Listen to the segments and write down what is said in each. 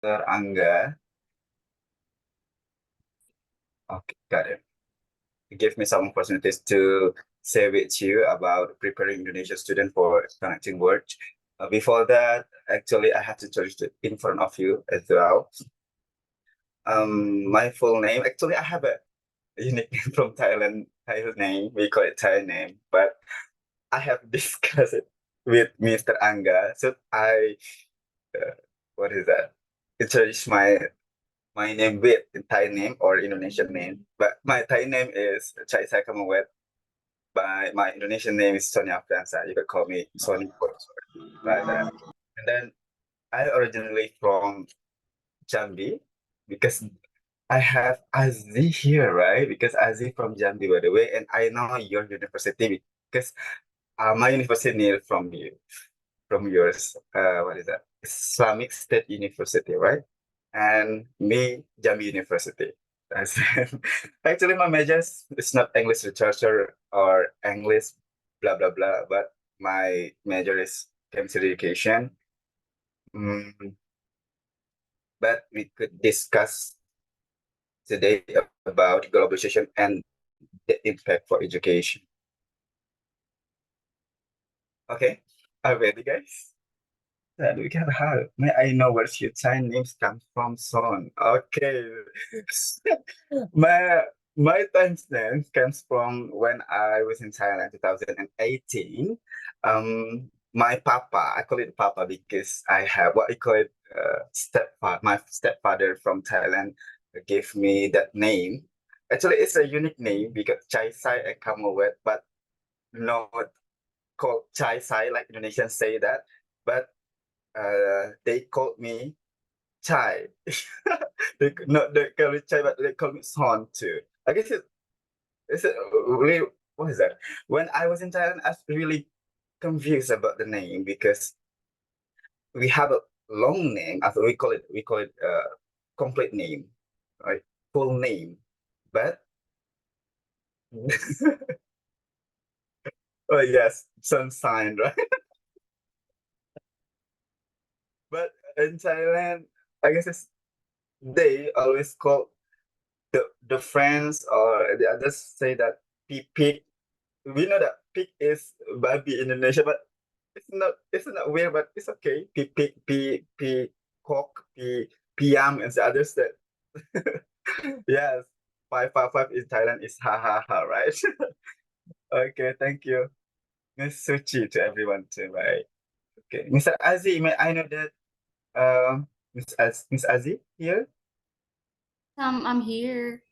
Angga. Okay, got it. Give me some opportunities to say with you about preparing Indonesian student for connecting work. Before that, actually, I have to introduce it in front of you as well. My full name, actually, I have a unique name from Thailand, Thai name. We call it Thai name, but I have discussed it with Mr. Angga. So uh, what is that? Introduce my name with Thai name or Indonesian name. But my Thai name is Chai Sai Kamawet. My Indonesian name is Sonia Fianza. You could call me Sony like that. And then I originally from Jambi because I have Aziz here, right? Because Aziz from Jambi, by the way, and I know your university because my university near from you, from yours. What is that? Islamic State University, right? And me, Jambi University. That's actually my major is not English literature or English, blah blah blah, but my major is chemistry education. Mm, but we could discuss today about globalization and the impact for education. Okay, are you ready, guys? Then we can have. May I know where your Chinese names come from, son? Okay. My my Chinese name comes from when I was in Thailand, 2018. My papa, I call it papa because I have what I call it stepfather. My stepfather from Thailand gave me that name. Actually, it's a unique name because Chai Sai and Kamawet, but not called Chai Sai like Indonesians say that. But they called me Chai. They call me Chai, but they call me Son too. I guess it's really, what is that? When I was in Thailand, I was really confused about the name because we have a long name. As we call it complete name, right? Full name. But oh yes, sun sign, right? But in Thailand, I guess they always call the friends or the others say that pig. We know that pig is baby in Indonesia, but it's not weird, but it's okay. Pig, cock, piam, and the others that yes, 555 in Thailand is ha ha ha, right? Okay, thank you. Miss Suchi to everyone too, right? Okay, Mr. Azi, may I know that Miss Azi here? I'm here.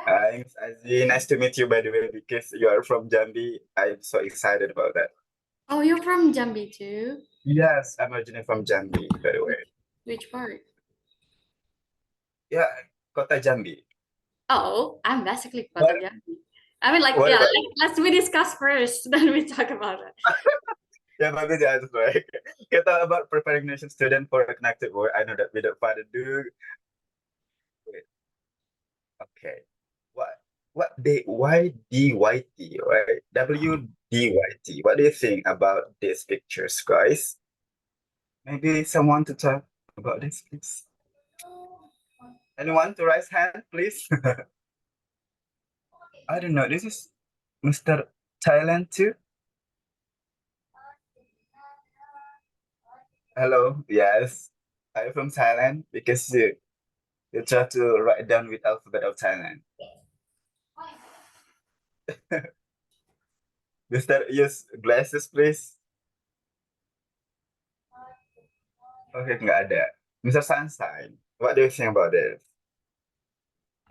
Hi, Miss Azi. Nice to meet you, by the way, because you are from Jambi. I'm so excited about that. Oh, you're from Jambi too? Yes, I'm originally from Jambi, by the way. Which part? Yeah, Kota Jambi. Oh, I'm basically Kota What? Jambi. I mean, like, What yeah, about like, you? let's we discuss first, then we talk about it. Yeah, maybe the answer, right? Kita talk about preparing nation student for a connected world. I know that without further ado, wait, okay. What why DYT, right? WDYT. What do you think about these pictures, guys? Maybe someone to talk about this, please. Anyone to raise hand, please? I don't know. This is Mr. Thailand too. Hello. Yes. I'm from Thailand because you try to write down with alphabet of Thailand. Mr. Use glasses, please. Okay, nggak ada. Mr. Sunshine, what do you think about this?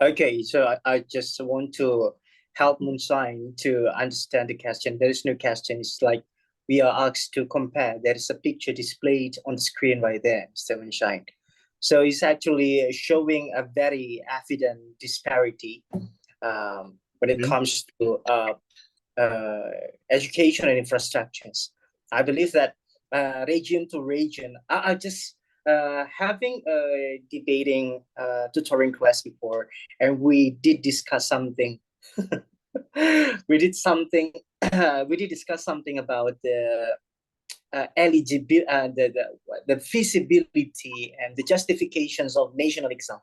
Okay, so I just want to help Moonshine to understand the question. There is no question. It's like we are asked to compare. There is a picture displayed on the screen right there, Mr. Moonshine. So it's actually showing a very evident disparity when it comes to education and infrastructures. I believe that region to region, I just having a debating tutoring class before, and we did discuss something. we did something. We did discuss something about the the feasibility and the justifications of national exam.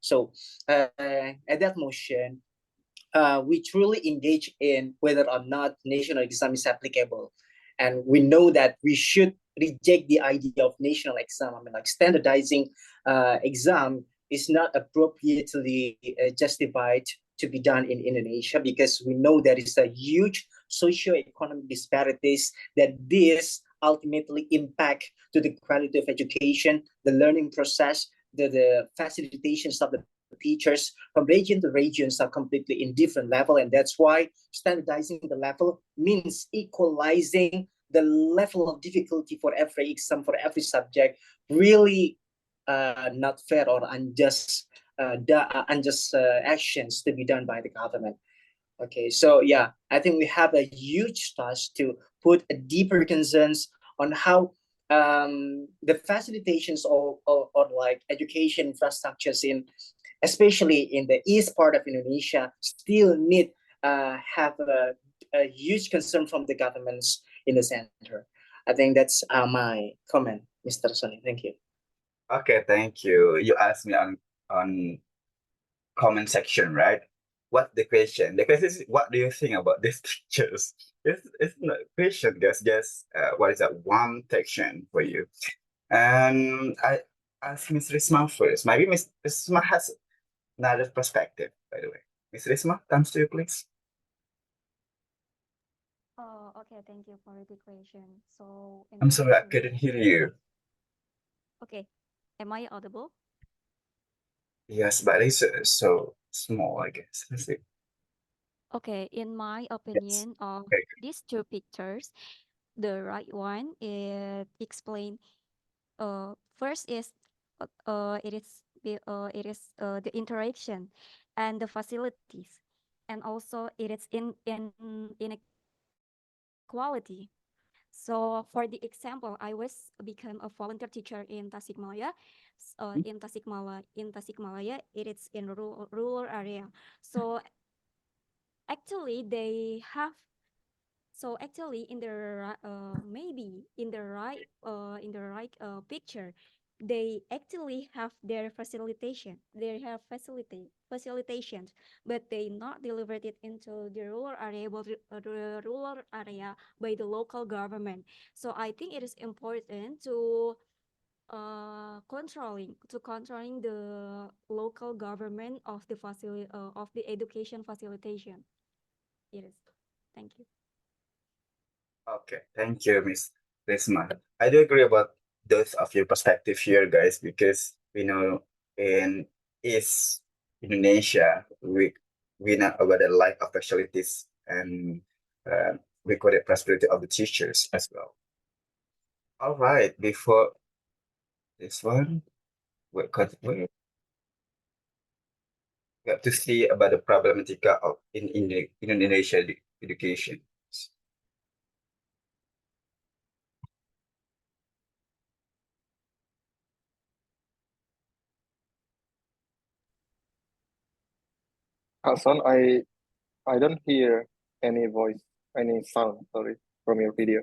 So at that motion, we truly engage in whether or not national exam is applicable. And we know that we should reject the idea of national exam. I mean, like standardizing exam is not appropriately justified to be done in Indonesia, because we know there is a huge socio-economic disparities that this ultimately impact to the quality of education, the learning process, the facilitations of the teachers from region to regions are completely in different level, and that's why standardizing the level means equalizing the level of difficulty for every exam, for every subject. Really not fair or unjust actions to be done by the government. Okay, so yeah, I think we have a huge task to put a deeper concerns on how the facilitations or like education infrastructures in, especially in the east part of Indonesia, still need have a huge concern from the governments in the center. I think that's my comment, Mr. Sonny. Thank you. Okay, thank you. You asked me on comment section, right? What the question? The question is, what do you think about these teachers? It's not a question, guys. Just what is that one section for you? And I ask Miss Risma first. Maybe Miss Risma has another perspective, by the way. Miss Risma, comes to you, please. Oh, okay. Thank you for the question. So, in I'm my sorry, I couldn't opinion, hear you. okay, am I audible? Yes, but it's so small, I guess. Let's see. Okay, in my Yes. opinion, Okay. these two pictures, the right one, it explain. First is, it is the interaction and the facilities, and also it is in inequality. So for the example, I was become a volunteer teacher in Tasikmalaya. In Tasikmalaya, it is in rural area. So actually, they have. So actually, in the maybe in the right picture, they actually have their facilitation. They have facilitations, but they not delivered it into the rural area, the rural area by the local government. So I think it is important to controlling the local government of the education facilitation. It is. Thank you. Okay, thank you, Miss Risma. I do agree about those of your perspective here, guys, because we know in East Indonesia, we know about the lack of facilities and recorded prosperity of the teachers as well. All right, before this one, we have to see about the problematica of in Indonesia education. Hassan, I don't hear any voice, any sound, sorry, from your video.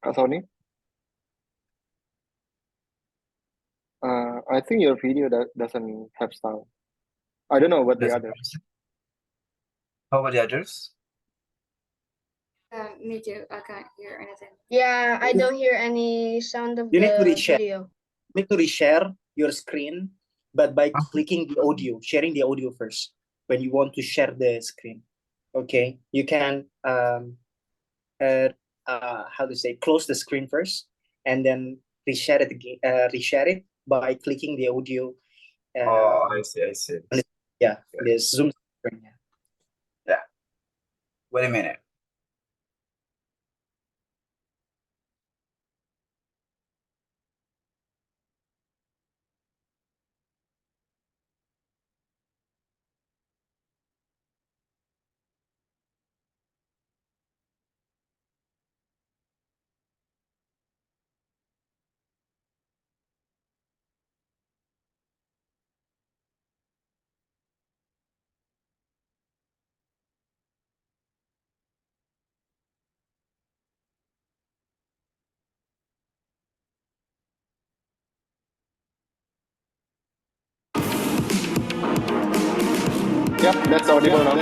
Kak Sony, I think your video doesn't have sound. I don't know about the That's others. how about the others? Me too. I can't hear anything. Yeah, I don't hear any sound of You need to the reshare. video. Need to reshare your screen, but by Huh? clicking the audio, sharing the audio first when you want to share the screen. Okay, you can how to say, close the screen first, and then reshare it again. Reshare it by clicking the audio. Oh, I see, I see. Yeah, Yeah. the Zoom screen. Yeah. Yeah. Wait a minute. Yep, that's audible now.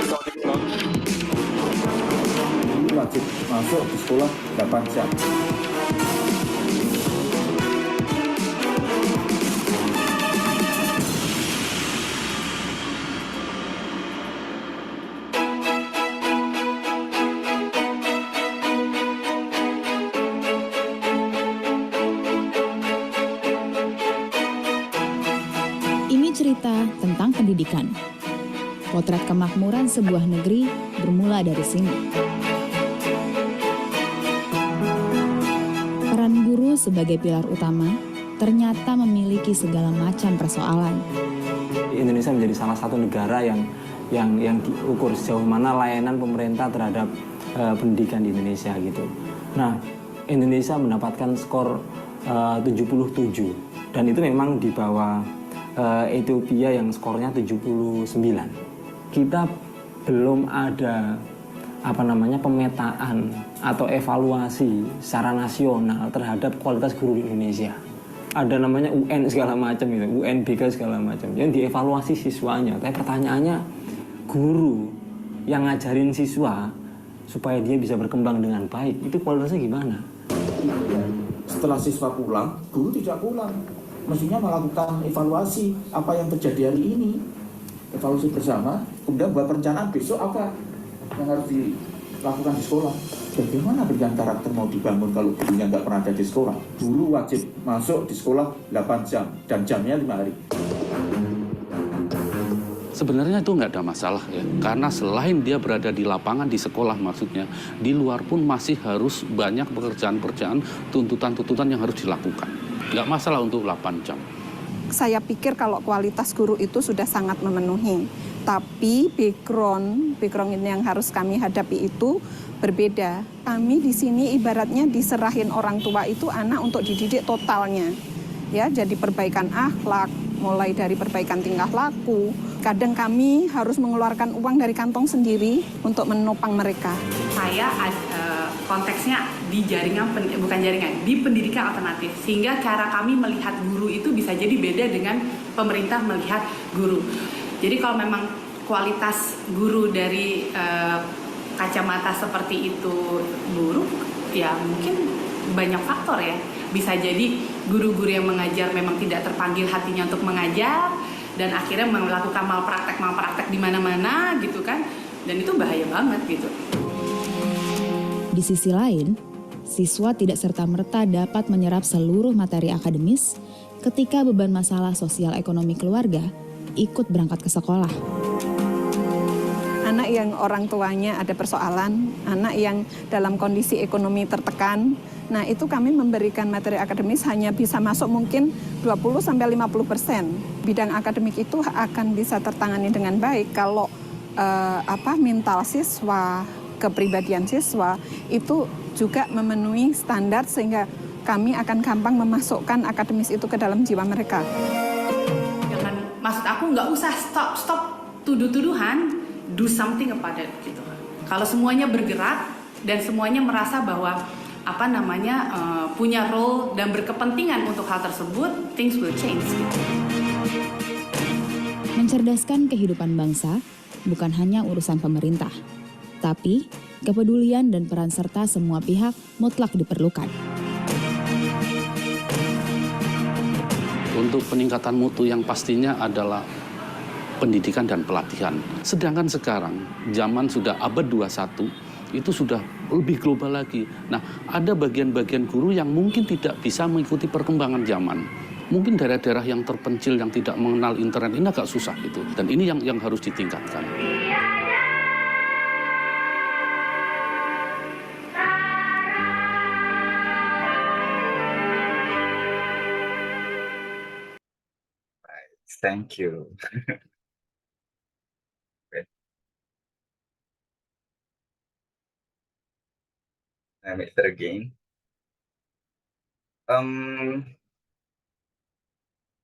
Wajib masuk di sekolah 8 jam. Ini cerita tentang pendidikan. Potret kemakmuran sebuah negeri bermula dari sini. Peran guru sebagai pilar utama ternyata memiliki segala macam persoalan. Indonesia menjadi salah satu negara yang diukur sejauh mana layanan pemerintah terhadap pendidikan di Indonesia gitu. Nah, Indonesia mendapatkan skor 77 dan itu memang di bawah Ethiopia yang skornya 79. Kita belum ada pemetaan atau evaluasi secara nasional terhadap kualitas guru di Indonesia. Ada namanya UN segala macam gitu, UNBK segala macam. Yang dievaluasi siswanya. Tapi pertanyaannya, guru yang ngajarin siswa supaya dia bisa berkembang dengan baik, itu kualitasnya gimana? Setelah siswa pulang, guru tidak pulang. Mestinya melakukan evaluasi apa yang terjadi hari ini. Evaluasi bersama, kemudian buat perencanaan besok apa yang harus dilakukan di sekolah. Bagaimana pendidikan karakter mau dibangun kalau gurunya nggak pernah ada di sekolah? Guru wajib masuk di sekolah 8 jam dan jamnya 5 hari. Sebenarnya itu nggak ada masalah ya, karena selain dia berada di lapangan, di sekolah maksudnya, di luar pun masih harus banyak pekerjaan-pekerjaan, tuntutan-tuntutan yang harus dilakukan. Nggak masalah untuk 8 jam. Saya pikir kalau kualitas guru itu sudah sangat memenuhi. Tapi background ini yang harus kami hadapi itu berbeda. Kami di sini ibaratnya diserahin orang tua itu anak untuk dididik totalnya. Ya, jadi perbaikan akhlak, mulai dari perbaikan tingkah laku. Kadang kami harus mengeluarkan uang dari kantong sendiri untuk menopang mereka. Saya konteksnya di di pendidikan alternatif, sehingga cara kami melihat guru itu bisa jadi beda dengan pemerintah melihat guru. Jadi kalau memang kualitas guru dari kacamata seperti itu buruk, ya mungkin banyak faktor ya. Bisa jadi guru-guru yang mengajar memang tidak terpanggil hatinya untuk mengajar dan akhirnya melakukan malpraktek di mana-mana gitu kan, dan itu bahaya banget gitu. Di sisi lain, siswa tidak serta-merta dapat menyerap seluruh materi akademis ketika beban masalah sosial ekonomi keluarga ikut berangkat ke sekolah. Anak yang orang tuanya ada persoalan, anak yang dalam kondisi ekonomi tertekan, nah itu kami memberikan materi akademis hanya bisa masuk mungkin 20-50%. Bidang akademik itu akan bisa tertangani dengan baik kalau mental siswa, kepribadian siswa itu juga memenuhi standar sehingga kami akan gampang memasukkan akademis itu ke dalam jiwa mereka. Maksud aku nggak usah stop tuduh-tuduhan, do something about it gitu. Kalau semuanya bergerak dan semuanya merasa bahwa punya role dan berkepentingan untuk hal tersebut, things will change gitu. Mencerdaskan kehidupan bangsa bukan hanya urusan pemerintah, tapi kepedulian dan peran serta semua pihak mutlak diperlukan. Untuk peningkatan mutu yang pastinya adalah pendidikan dan pelatihan. Sedangkan sekarang, zaman sudah abad 21, itu sudah lebih global lagi. Nah, ada bagian-bagian guru yang mungkin tidak bisa mengikuti perkembangan zaman. Mungkin daerah-daerah yang terpencil, yang tidak mengenal internet, ini agak susah gitu. Dan ini yang harus ditingkatkan. Thank you. Mr. Again.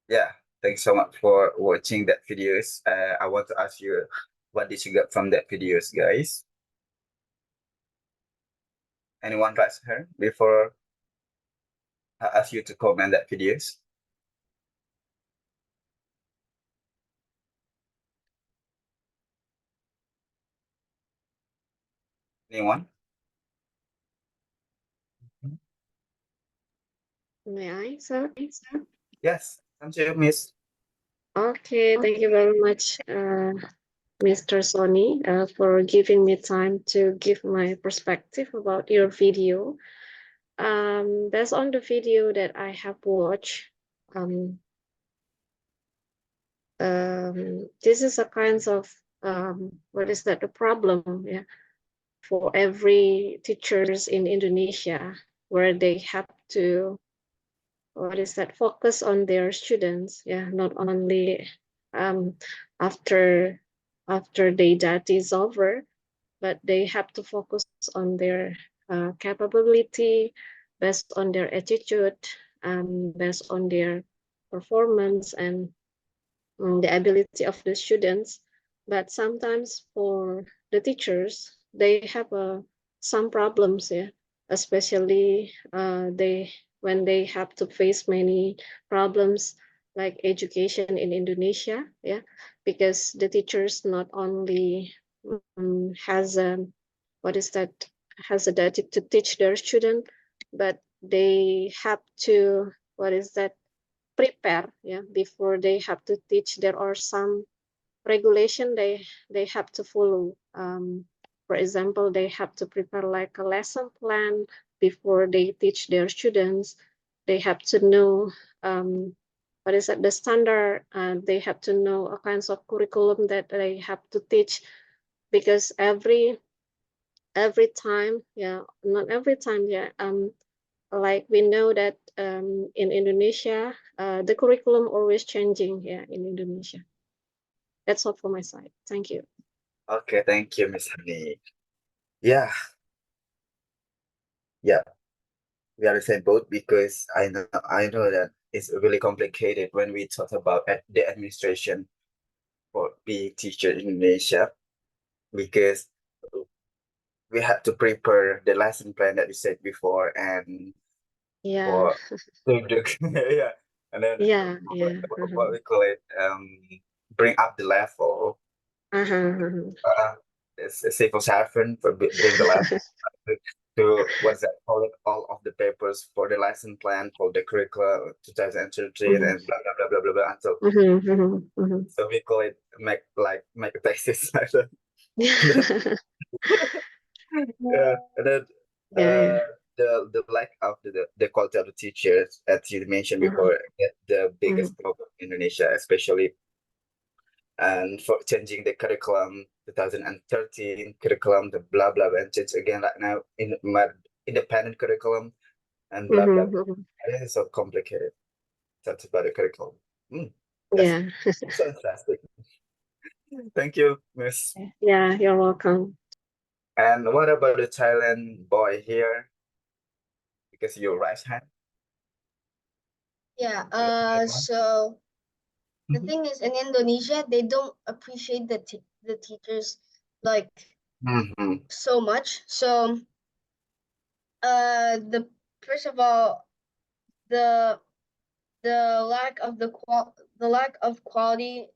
Yeah, thanks so much for watching that videos. I want to ask you, what did you get from that videos, guys? Anyone raise her before I ask you to comment that videos? Anyone? May I, sir? Yes, thank you, Miss. Okay, thank you very much, Mr. Sony, for giving me time to give my perspective about your video. Based on the video that I have watched, this is a kind of what is that, the problem, yeah, for every teachers in Indonesia, where they have to, what is that, focus on their students, yeah, not only um, after their data is over, but they have to focus on their capability, based on their attitude, based on their performance and the ability of the students. But sometimes for the teachers, they have some problems, yeah, especially they when they have to face many problems like education in Indonesia, yeah, because the teachers not only has a, what is that, has a duty to teach their student, but they have to, what is that, prepare, yeah, before they have to teach. There are some regulation they have to follow. For example, they have to prepare like a lesson plan before they teach their students. They have to know what is that, the standard. They have to know a kinds of curriculum that they have to teach, because every time, yeah, not every time, yeah, like we know that in Indonesia, the curriculum always changing, yeah, in Indonesia. That's all for my side. Thank you. Okay, thank you, Miss Hani. Yeah, yeah, we are the same boat because I know that it's really complicated when we talk about the administration for being teacher in Indonesia, because we had to prepare the lesson plan that you said before, and Yeah, for to do yeah, and then yeah, what, yeah. what we call it, bring up the level. Uh-huh. It's a civil servant for bring the level to what's that call it, all of the papers for the lesson plan for the curricula 2013 and blah blah blah blah blah blah until so we call it make a thesis like that. Yeah, and then Yeah, yeah. the lack of the quality of the teachers, as you mentioned before, the biggest problem in Indonesia, especially and for changing the curriculum 2013 curriculum, the blah blah and change again like now in independent curriculum and blah blah. It is so complicated. That's about the curriculum. That's Yeah. so fantastic. Thank you, Miss. Yeah, you're welcome. And what about the Thailand boy here? Because your right hand. Yeah, Anyone? so the thing is, in Indonesia, they don't appreciate the teachers like so much. So the first of all, the lack of the lack of quality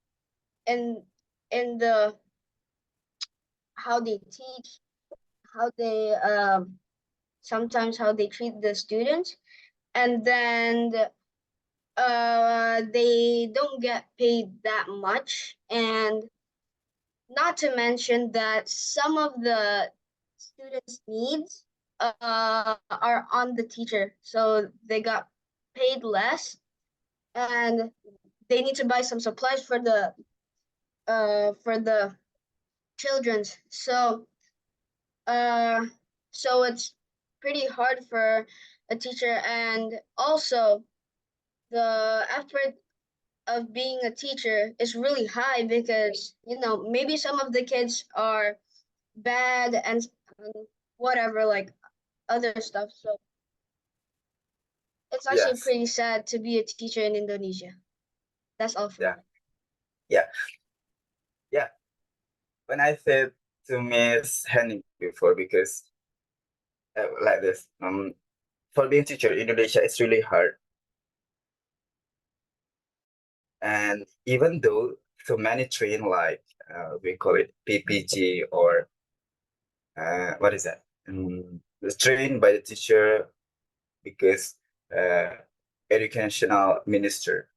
in the how they teach, how they sometimes how they treat the students, and then they don't get paid that much, and not to mention that some of the students' needs are on the teacher, so they got paid less, and they need to buy some supplies for the children's. So it's pretty hard for a teacher, and also the effort of being a teacher is really high, because maybe some of the kids are bad and whatever, like other stuff. So it's actually Yes. pretty sad to be a teacher in Indonesia. That's all for me. Yeah. Yeah. When I said to Miss Henning before, because like this, for being teacher in Indonesia, it's really hard. And even though so many train like we call it PPG or what is that? Trained by the teacher because educational minister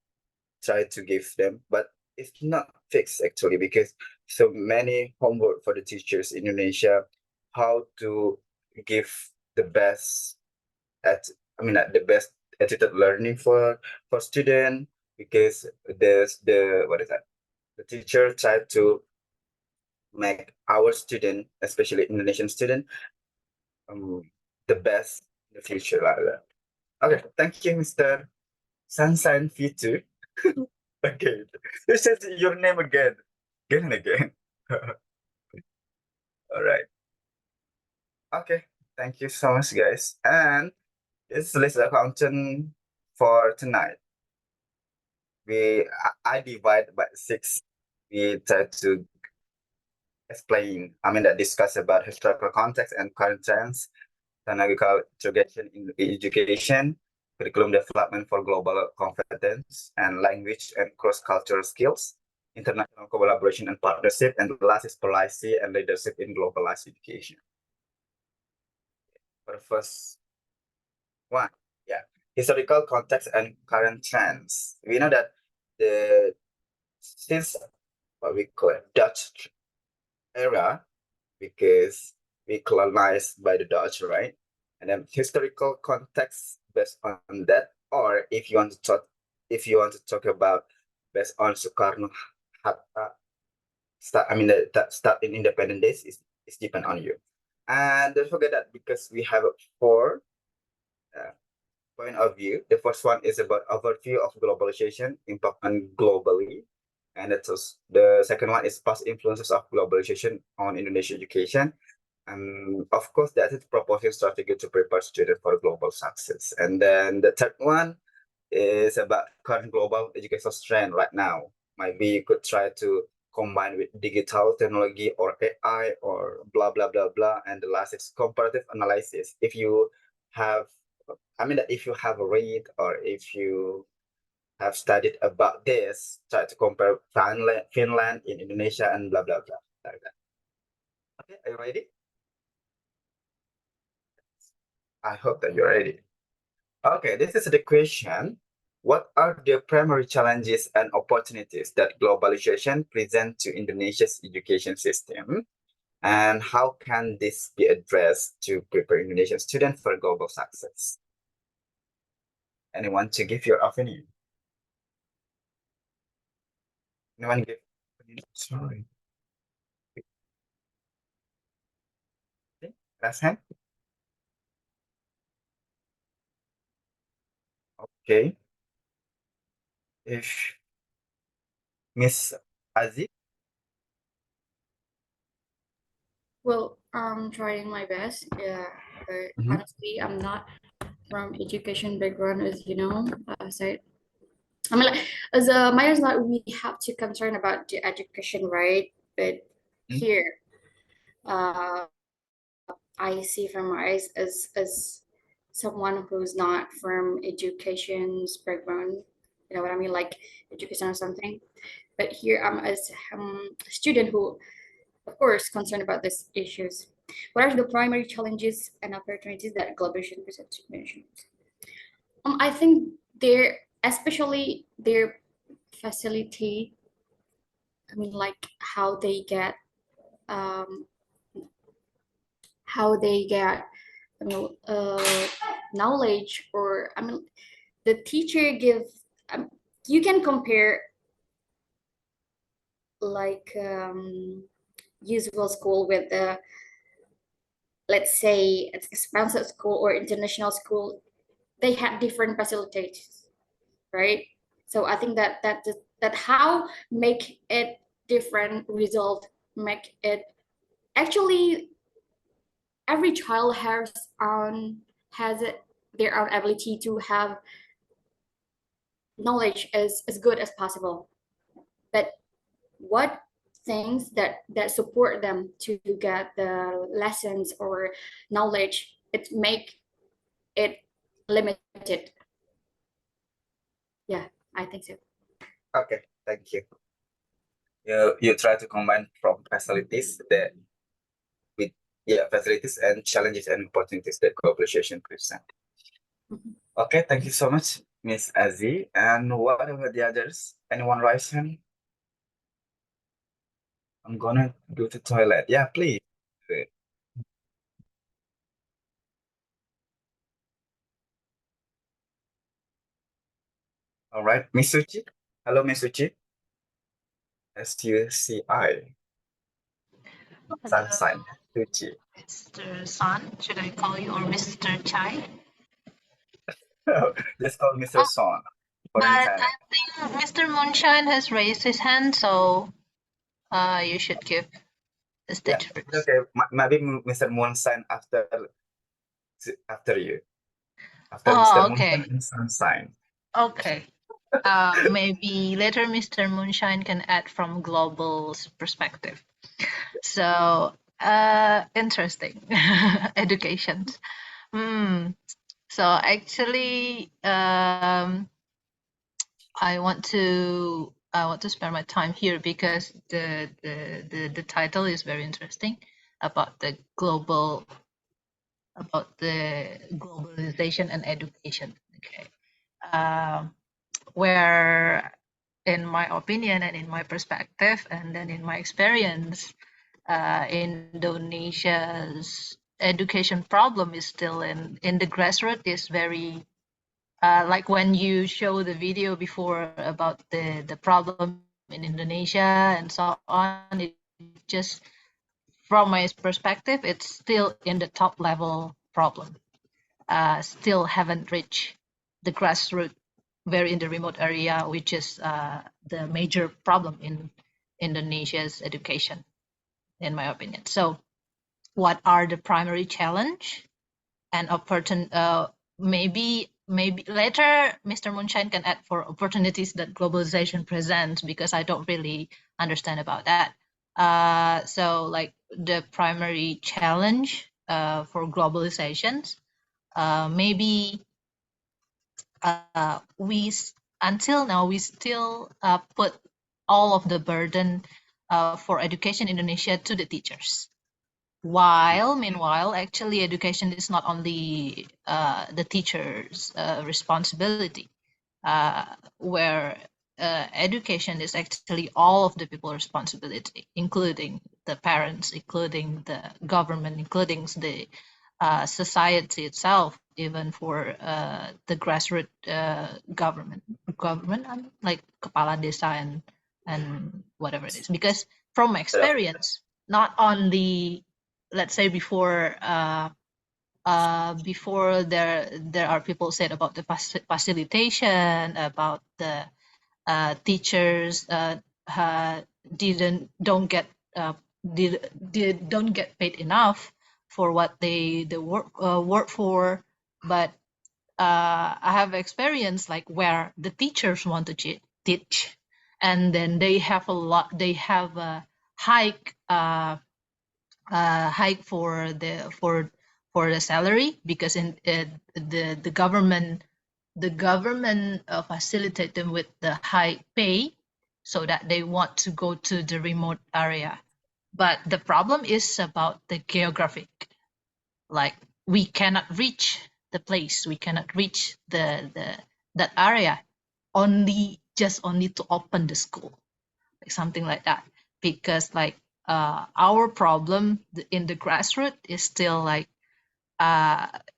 try to give them, but it's not fixed actually because so many homework for the teachers in Indonesia, how to give the best the best attitude learning for student because there's the what is that? The teacher tried to make our student, especially Indonesian student, the best in the future like that. Okay, thank you, Mr. Sunshine V2. Okay, you said your name again and again. All right. Okay, thank you so much, guys. And it's list accountant for tonight. I divide by 6. We try to explain, discuss about historical context and current trends, technological integration in education, curriculum development for global competence, and language and cross-cultural skills, international collaboration and partnership, and the last is policy and leadership in globalized education. For the first one, yeah, historical context and current trends. We know that since what we call it, Dutch era, because we colonized by the Dutch, right? And then historical context based on that, or if you want to talk about based on Sukarno Hatta start in independent days is depend on you. And don't forget that because we have 4 point of view. The first one is about overview of globalization, impact on globally. And the second one is past influences of globalization on Indonesian education. And of course, that is proposing strategy to prepare students for global success. And then the third one is about current global educational trend right now. Maybe you could try to combine with digital technology or AI or blah, blah, blah, blah. And the last is comparative analysis. If you have read or if you have studied about this, try to compare Finland in Indonesia and blah, blah, blah, like that. Okay, are you ready? I hope that you're ready. Okay, this is the question. What are the primary challenges and opportunities that globalization presents to Indonesia's education system? And how can this be addressed to prepare Indonesian students for global success? Anyone to give your opinion? Anyone give? Sorry. Okay, last hand. Okay. If Miss Aziz. Well, I'm trying my best. Yeah, but honestly, I'm not from education background, as you know. So as a minors, like we have to concern about the education, right? But here, uh, I see from my eyes as someone who's not from education's background. You know what I mean, like education or something. But here I'm as a student who, of course, concerned about these issues. What are the primary challenges and opportunities that globalization presents to nations? I think especially their facility. I mean, like um, how they get, knowledge, or the teacher gives. You can compare like usual school with the, let's say, it's expensive school or international school. They have different facilities, right? So I think that how make it different result, make it actually every child has their own ability to have knowledge as good as possible, but what things that support them to get the lessons or knowledge, it make it limited. Yeah, I think so. Okay, thank you. You try to combine from facilities that with facilities and challenges and opportunities that globalization present. Okay, thank you so much, Miss Azi. And what about the others? Anyone raise hand? I'm gonna go to toilet. Yeah, please. All right, Miss Suchi. Hello, Miss Suchi. SUCI. Sunshine. Suchi. Mr. San, should I call you, or Mr. Chai? Just call Mr. Son. For But internet. I think Mr. Moonshine has raised his hand, so you should give the Yeah, stage first. okay. Maybe Mr. Moonshine after you. After Mr. Oh, okay. Moonshine and Sunshine. Okay. Maybe later Mr. Moonshine can add from global's perspective. So, interesting. Education. So actually, I want to spend my time here because the title is very interesting about the globalization and education. Okay, where in my opinion and in my perspective and then in my experience, Indonesia's education problem is still in the grassroots is very like when you show the video before about the problem in Indonesia and so on, it just from my perspective, it's still in the top level problem. Still haven't reached the grassroots, very in the remote area, which is the major problem in Indonesia's education, in my opinion. So, what are the primary challenge and maybe later Mr. Moonshine can add for opportunities that globalization presents, because I don't really understand about that. So like the primary challenge for globalizations, maybe until now we still put all of the burden for education in Indonesia to the teachers. Meanwhile, actually, education is not only the teacher's responsibility, where education is actually all of the people's responsibility, including the parents, including the government, including the society itself, even for the grassroots government, like kepala desa and whatever it is. Because from my experience, not only, let's say before there are people said about the facilitation, about the teachers don't get paid enough for what they work for, but I have experience like where the teachers want to teach, and then they have a hike hike for the salary, because in the government facilitate them with the high pay so that they want to go to the remote area. But the problem is about the geographic, like we cannot reach the place, we cannot reach that area only to open the school, like something like that. Because like our problem in the grassroots is still like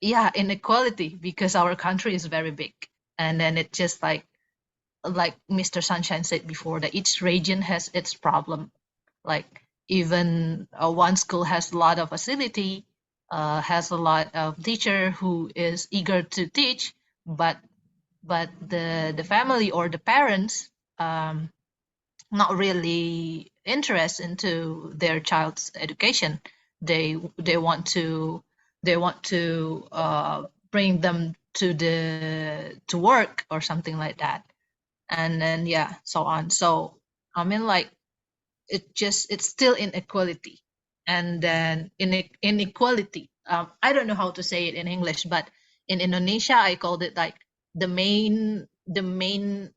inequality, because our country is very big, and then it just like Mr. Sunshine said before, that each region has its problem. Like even one school has a lot of facility, has a lot of teacher who is eager to teach, but the family or the parents not really interested into their child's education. They want to bring them to work or something like that, and then so on. So I mean, like it's still inequality, and then inequality. I don't know how to say it in English, but in Indonesia I called it like the main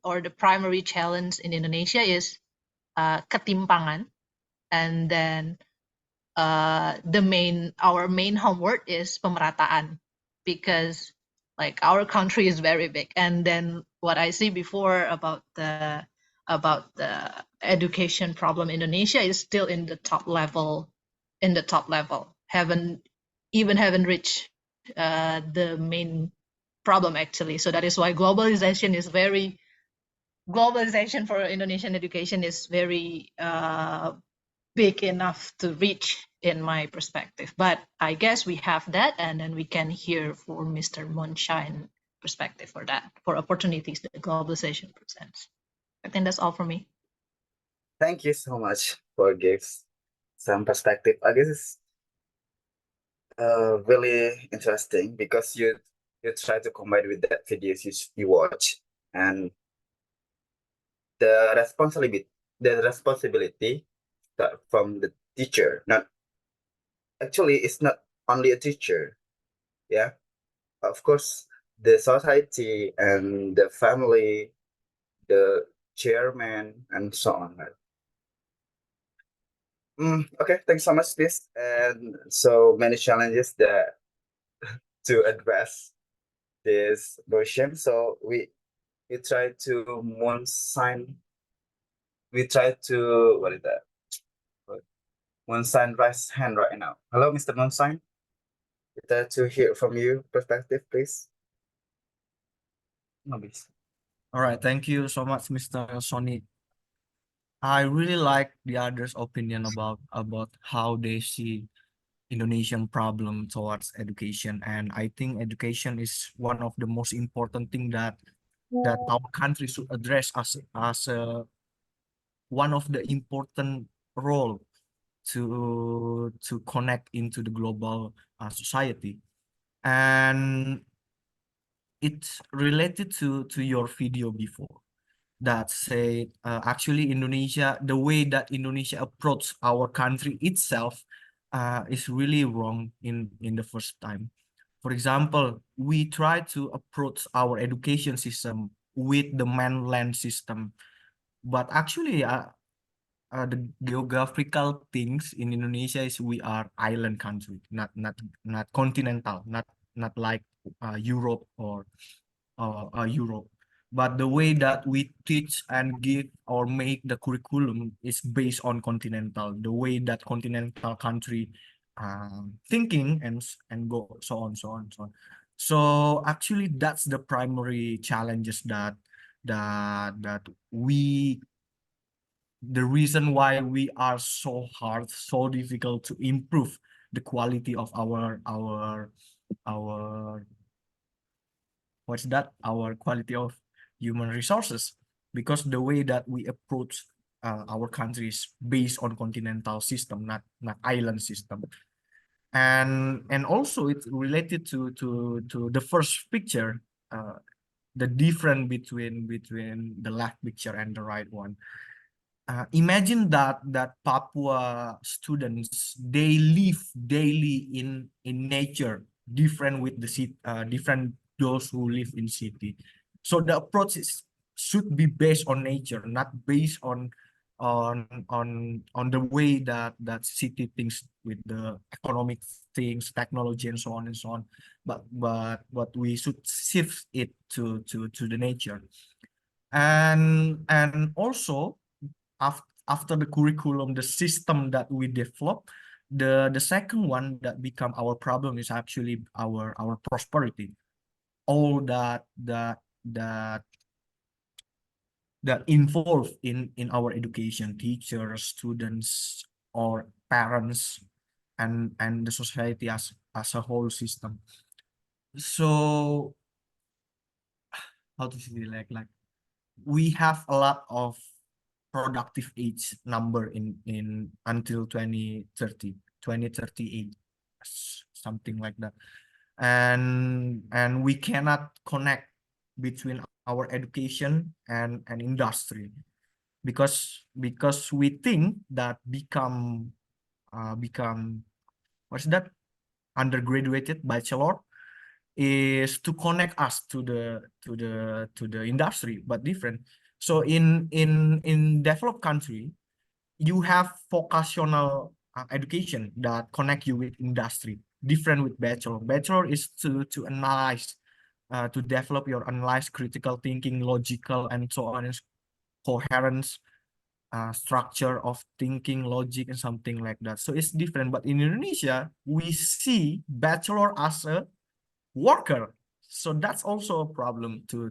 or the primary challenge in Indonesia is ketimpangan, and then our main homework is pemerataan, because like our country is very big. And then what I see before about the education problem in Indonesia is still in the top level, haven't reached the main problem actually. So that is why globalization for Indonesian education is very big enough to reach, in my perspective. But I guess we have that, and then we can hear for Mr. Monshine perspective for that, for opportunities that globalization presents. I think that's all for me. Thank you so much for gives some perspective. I guess it's really interesting because you try to combine with that videos you watch, and the responsibility start from the teacher. Not actually, it's not only a teacher. Yeah, of course, the society and the family, the chairman, and so on. Right? Okay, thanks so much, this, and so many challenges that to address this motion. So we try to moonshine. We try to what is that? Moonshine raise hand right now. Hello, Mr. Moonshine. We try to hear from you perspective, please. No, please. All right, thank you so much, Mr. Sonny. I really like the others' opinion about how they see Indonesian problem towards education, and I think education is one of the most important thing that our country should address as one of the important role to connect into the global society. And it's related to your video before that say actually Indonesia, the way that Indonesia approach our country itself is really wrong in the first time. For example, we try to approach our education system with the mainland system, but actually the geographical things in Indonesia is we are island country, not continental, not like Europe or Europe. But the way that we teach and give or make the curriculum is based on continental, the way that continental country thinking and go so on. So actually that's the primary challenges that we, the reason why we are so hard, so difficult to improve the quality of our what's that, our quality of human resources, because the way that we approach our countries based on continental system, not island system. And also it's related to the first picture, the difference between the left picture and the right one. Imagine that Papua students, they live daily in nature, different with the city, different those who live in city. So the approach should be based on nature, not based on the way that city thinks with the economic things, technology, and so on and so on. But we should shift it to the nature. And also after the curriculum, the system that we develop, the second one that become our problem is actually our prosperity. All that involved in our education, teachers, students, or parents, and the society as a whole system. So how to say, like we have a lot of productive age number in until 2030, 2038, something like that. And we cannot connect between our education and industry, because we think that become what's that, undergraduated bachelor is to connect us to the industry, but different. So in developed country, you have vocational education that connect you with industry, different with bachelor. Bachelor is to analyze, to develop your analyze, critical thinking, logical, and so on, and coherence, structure of thinking, logic, and something like that. So it's different. But in Indonesia, we see bachelor as a worker. So that's also a problem to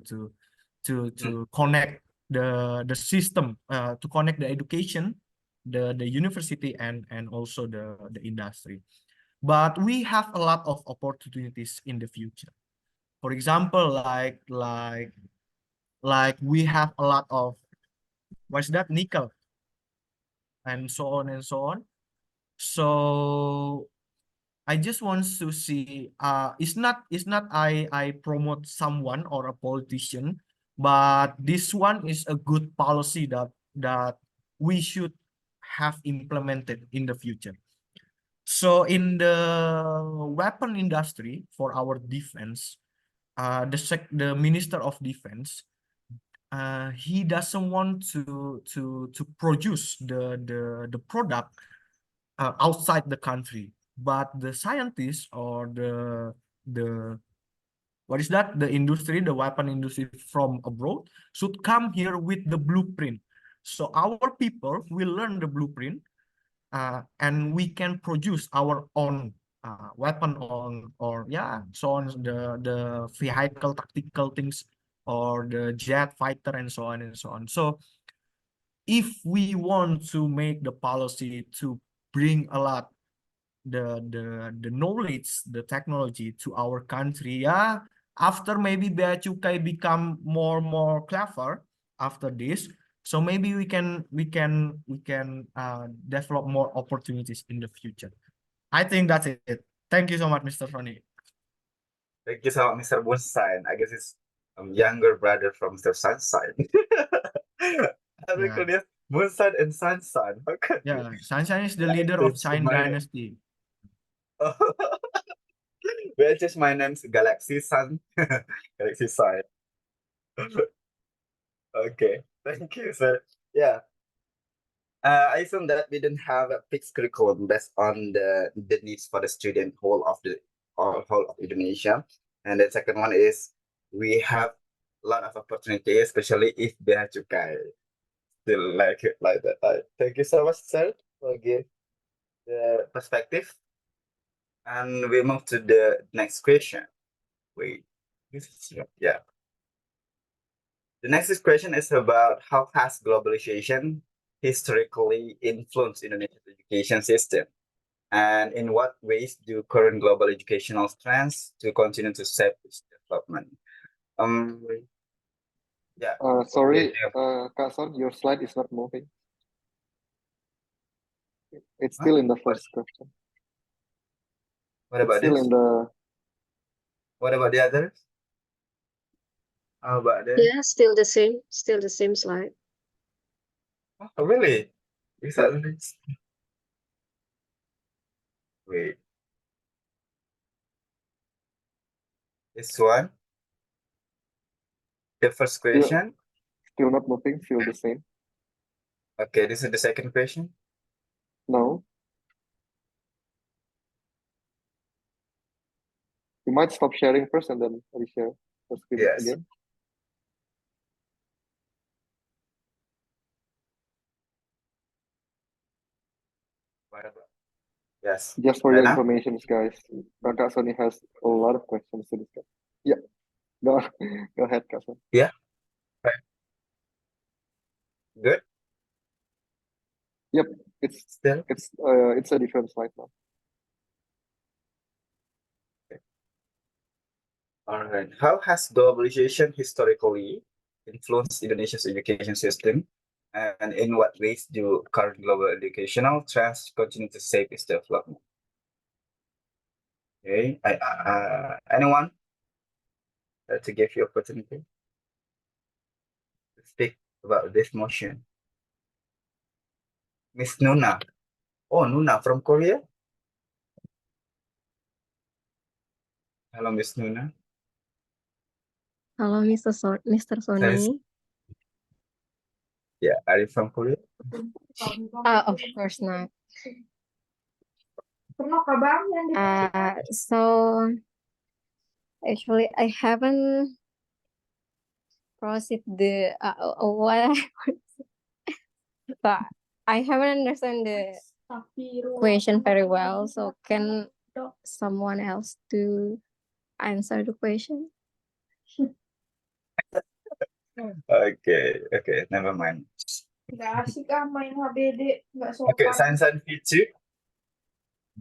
connect the system, to connect the education, the university, and also the industry. But we have a lot of opportunities in the future. For example, like we have a lot of, what's that, nickel, and so on and so on. So I just want to see, it's not I promote someone or a politician, but this one is a good policy that we should have implemented in the future. So in the weapon industry for our defense, the Minister of Defense, he doesn't want to produce the product outside the country, but the scientists or the what is that, the industry, the weapon industry from abroad should come here with the blueprint. So our people will learn the blueprint, and we can produce our own weapon on, or yeah, so on, the vehicle tactical things, or the jet fighter, and so on and so on. So if we want to make the policy to bring a lot the knowledge, the technology to our country, yeah, after maybe Bea Cukai become more clever after this, so maybe we can develop more opportunities in the future. I think that's it. Thank you so much, Mr. Ronnie. Thank you so much, Mr. Moonshine. I guess it's younger brother from Mr. Sunshine. I'm Yeah. confused. Moonshine and Sunshine. How can Yeah, Sunshine is the I leader of change Shine my- Dynasty. Well, just my name's Galaxy Sun. Galaxy Sun. Okay, thank you, sir. Yeah. I assume that we don't have a fixed curriculum based on the needs for the student whole of Indonesia. And the second one is we have a lot of opportunity, especially if Bea Cukai still like it like that. Thank you so much, sir, for give the perspective. And we move to the next question. Wait, yeah. The next question is about how has globalization historically influenced Indonesia's education system, and in what ways do current global educational trends to continue to shape its development? Yeah. Sorry, Yeah. Kak Son, your slide is not moving. It's still in the first question. What It's about still this? in the. What about the others? How about this? Yeah, still the same slide. Oh, really? Is that this? Wait. This one? The first question? Still not moving, still the same. Okay, this is the second question. No. You might stop sharing first and then reshare the screen Yes. again. Yes. Just for your Lena? information, guys, Kak Sony has a lot of questions to discuss. Yeah. Go ahead, Kak Son. Yeah. Right. Good. Yep. It's Still. it's a different slide now. All right. How has globalization historically influenced Indonesia's education system? And in what ways do current global educational trends continue to shape its development? Okay. Anyone to give you opportunity to speak about this motion? Miss Nuna. Oh, Nuna from Korea. Hello, Miss Nuna. Hello, Mr. Sony. Yeah, are you from Korea? Of course not. So actually, I haven't proceed the what but I haven't understand the question very well. So can someone else to answer the question? Okay, never mind. Okay, Sunshine Pichu,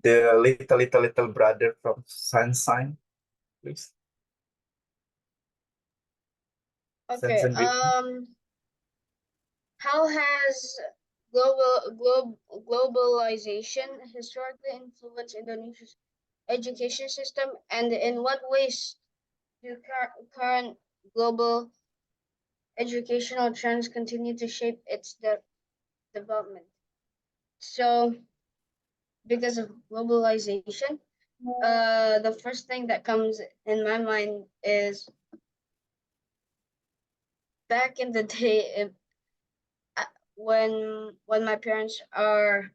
the little brother from Sunshine, please. Okay. Sunshine Pichu. How has globalization historically influenced Indonesia's education system, and in what ways do current global educational trends continue to shape its development? So, because of globalization, the first thing that comes in my mind is back in the day, when my parents are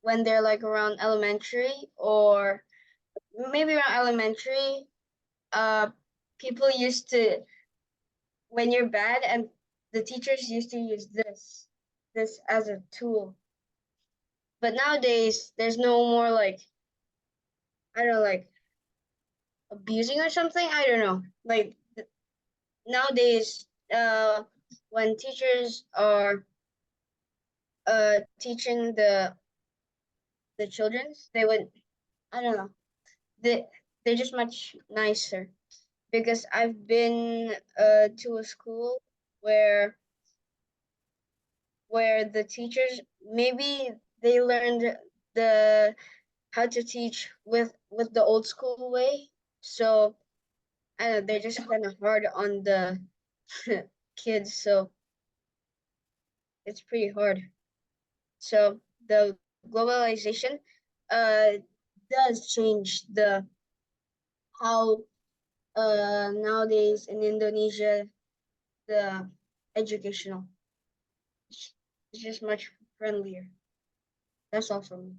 when they're like around elementary or maybe around elementary, people used to, when you're bad, and the teachers used to use this as a tool. But nowadays there's no more like, I don't know, like abusing or something. I don't know. Like nowadays, when teachers are teaching the children's, they would, I don't know, they're just much nicer, because I've been to a school where the teachers, maybe they learned the how to teach with the old school way. So I don't know, they're just kind of hard on the kids, so it's pretty hard. So the globalization uh does change the how nowadays in Indonesia the educational, it's just much friendlier. That's all from me.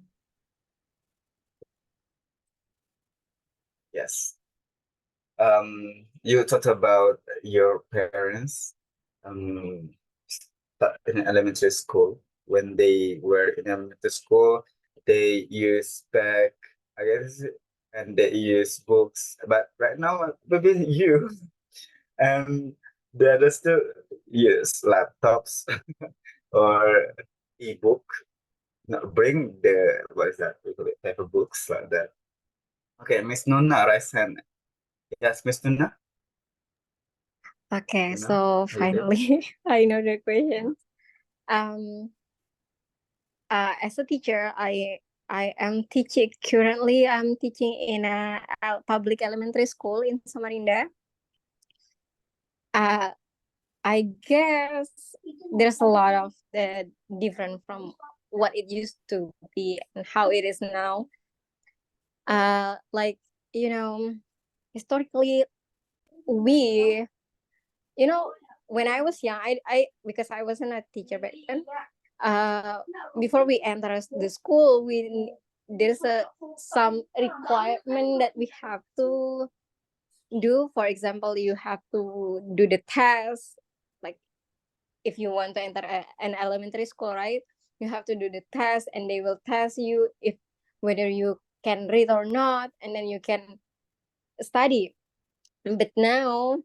Yes. You talked about your parents in elementary school. When they were in elementary school, they use back, I guess, and they use books. But right now, maybe you and the others still use laptops or ebook. Not bring the, what is that? We call it paper books like that. Okay, Miss Nuna, raise hand. Yes, Miss Nuna. Okay, Nuna, so are you there? finally I know the question. As a teacher, I am teaching currently. I'm teaching in a public elementary school in Samarinda. I guess there's a lot of the different from what it used to be and how it is now. Like, historically, we, when I was young, I because I wasn't a teacher back then. Before we enter the school, there's some requirement that we have to do. For example, you have to do the test. Like if you want to enter an elementary school, right? You have to do the test, and they will test you if whether you can read or not, and then you can study. But now,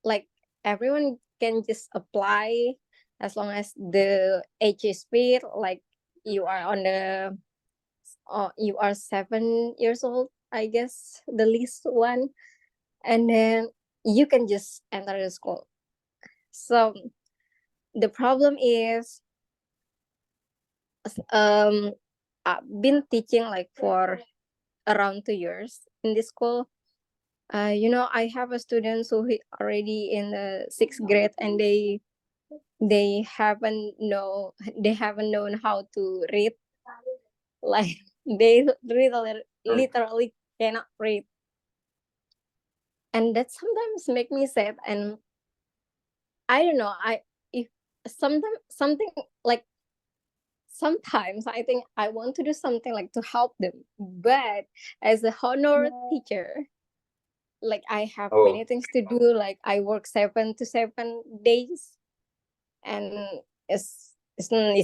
like everyone can just apply as long as the age is fit. Like you are on the you are 7 years old, I guess, the least one, and then you can just enter the school. So the problem is, I've been teaching like for around 2 years in this school. I have a students who already in the 6th grade, and they haven't known how to read. Like they literally cannot read, and that sometimes make me sad. And I don't know, I if sometimes something like sometimes I think I want to do something like to help them, but as a honor teacher, like I have Oh, many things to do. Like I work 7 to 7 days, and it's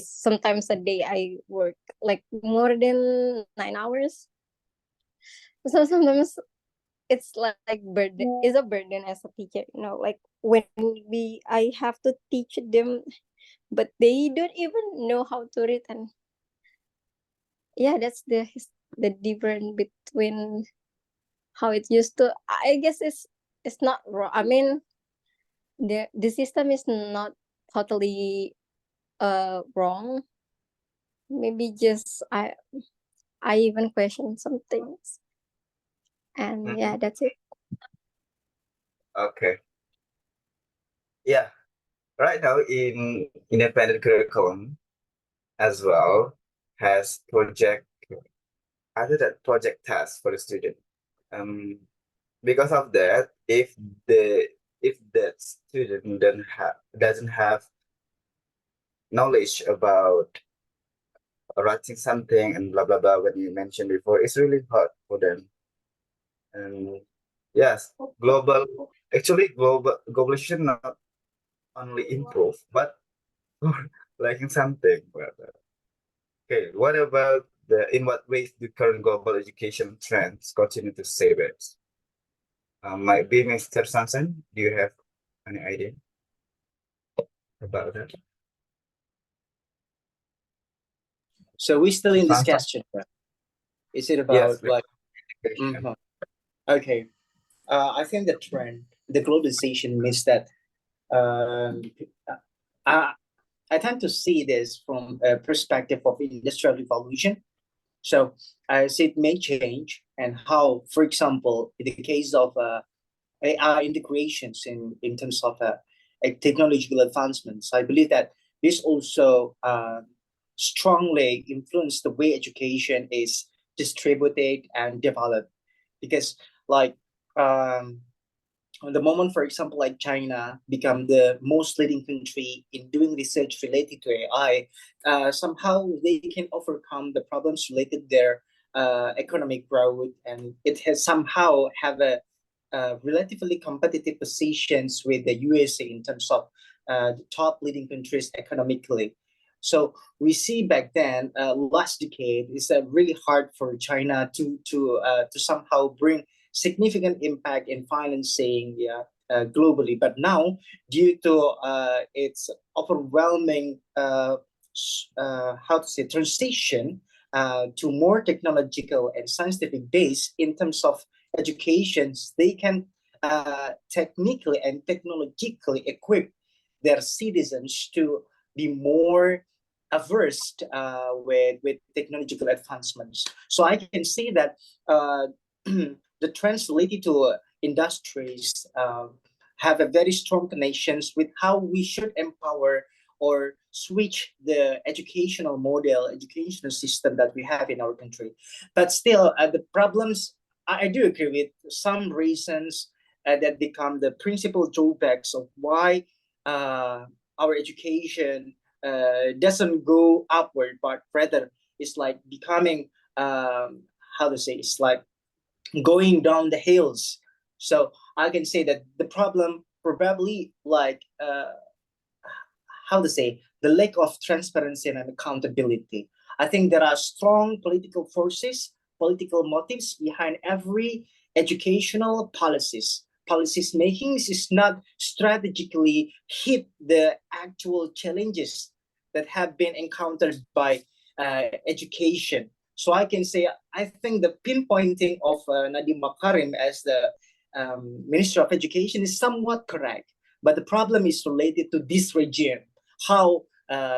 sometimes a day I work like more than 9 hours. So sometimes it's like burden is a burden as a teacher. Like when I have to teach them, but they don't even know how to read, and yeah, that's the difference between how it used to. I guess it's not wrong. I mean, the system is not totally wrong. Maybe just I even question some things, and yeah, that's it. okay. Yeah. Right now in independent curriculum as well has project other than project tasks for the student. Um, because of that, if that student doesn't have knowledge about writing something and blah blah blah when you mentioned before, it's really hard for them. And yes, globalization not only improve but lacking something. Okay, what about in what ways do current global education trends continue to save it? Might be Mr. Sanson, do you have any idea about that? So we're still in this Sanson? question, right? Is it Yes, about like? Mhm. Okay. I think the globalization means that um, I, I tend to see this from a perspective of industrial revolution. So as it may change, and how, for example, in the case of AI integrations in terms of technological advancements, I believe that this also strongly influence the way education is distributed and developed. Because like um, the moment, for example, like China become the most leading country in doing research related to AI, somehow they can overcome the problems related to their economic growth, and it has somehow have a relatively competitive positions with the USA in terms of the top leading countries economically. So we see back then, last decade, is really hard for China to somehow bring significant impact in financing, yeah, globally. But now, due to its overwhelming how to say transition to more technological and scientific base in terms of educations, they can technically and technologically equip their citizens to be more averse with technological advancements. So I can see that the trends related to industries have a very strong connections with how we should empower or switch the educational model, educational system that we have in our country. But still, the problems, I do agree with some reasons that become the principal drawbacks of why our education doesn't go upward, but rather it's like becoming, how to say, it's like going down the hills. So I can say that the problem probably like how to say, the lack of transparency and accountability. I think there are strong political forces, political motives behind every educational policies. Policies making is not strategically hit the actual challenges that have been encountered by education. So I can say, I think the pinpointing of Nadiem Makarim as the Minister of Education is somewhat correct. But the problem is related to this regime, how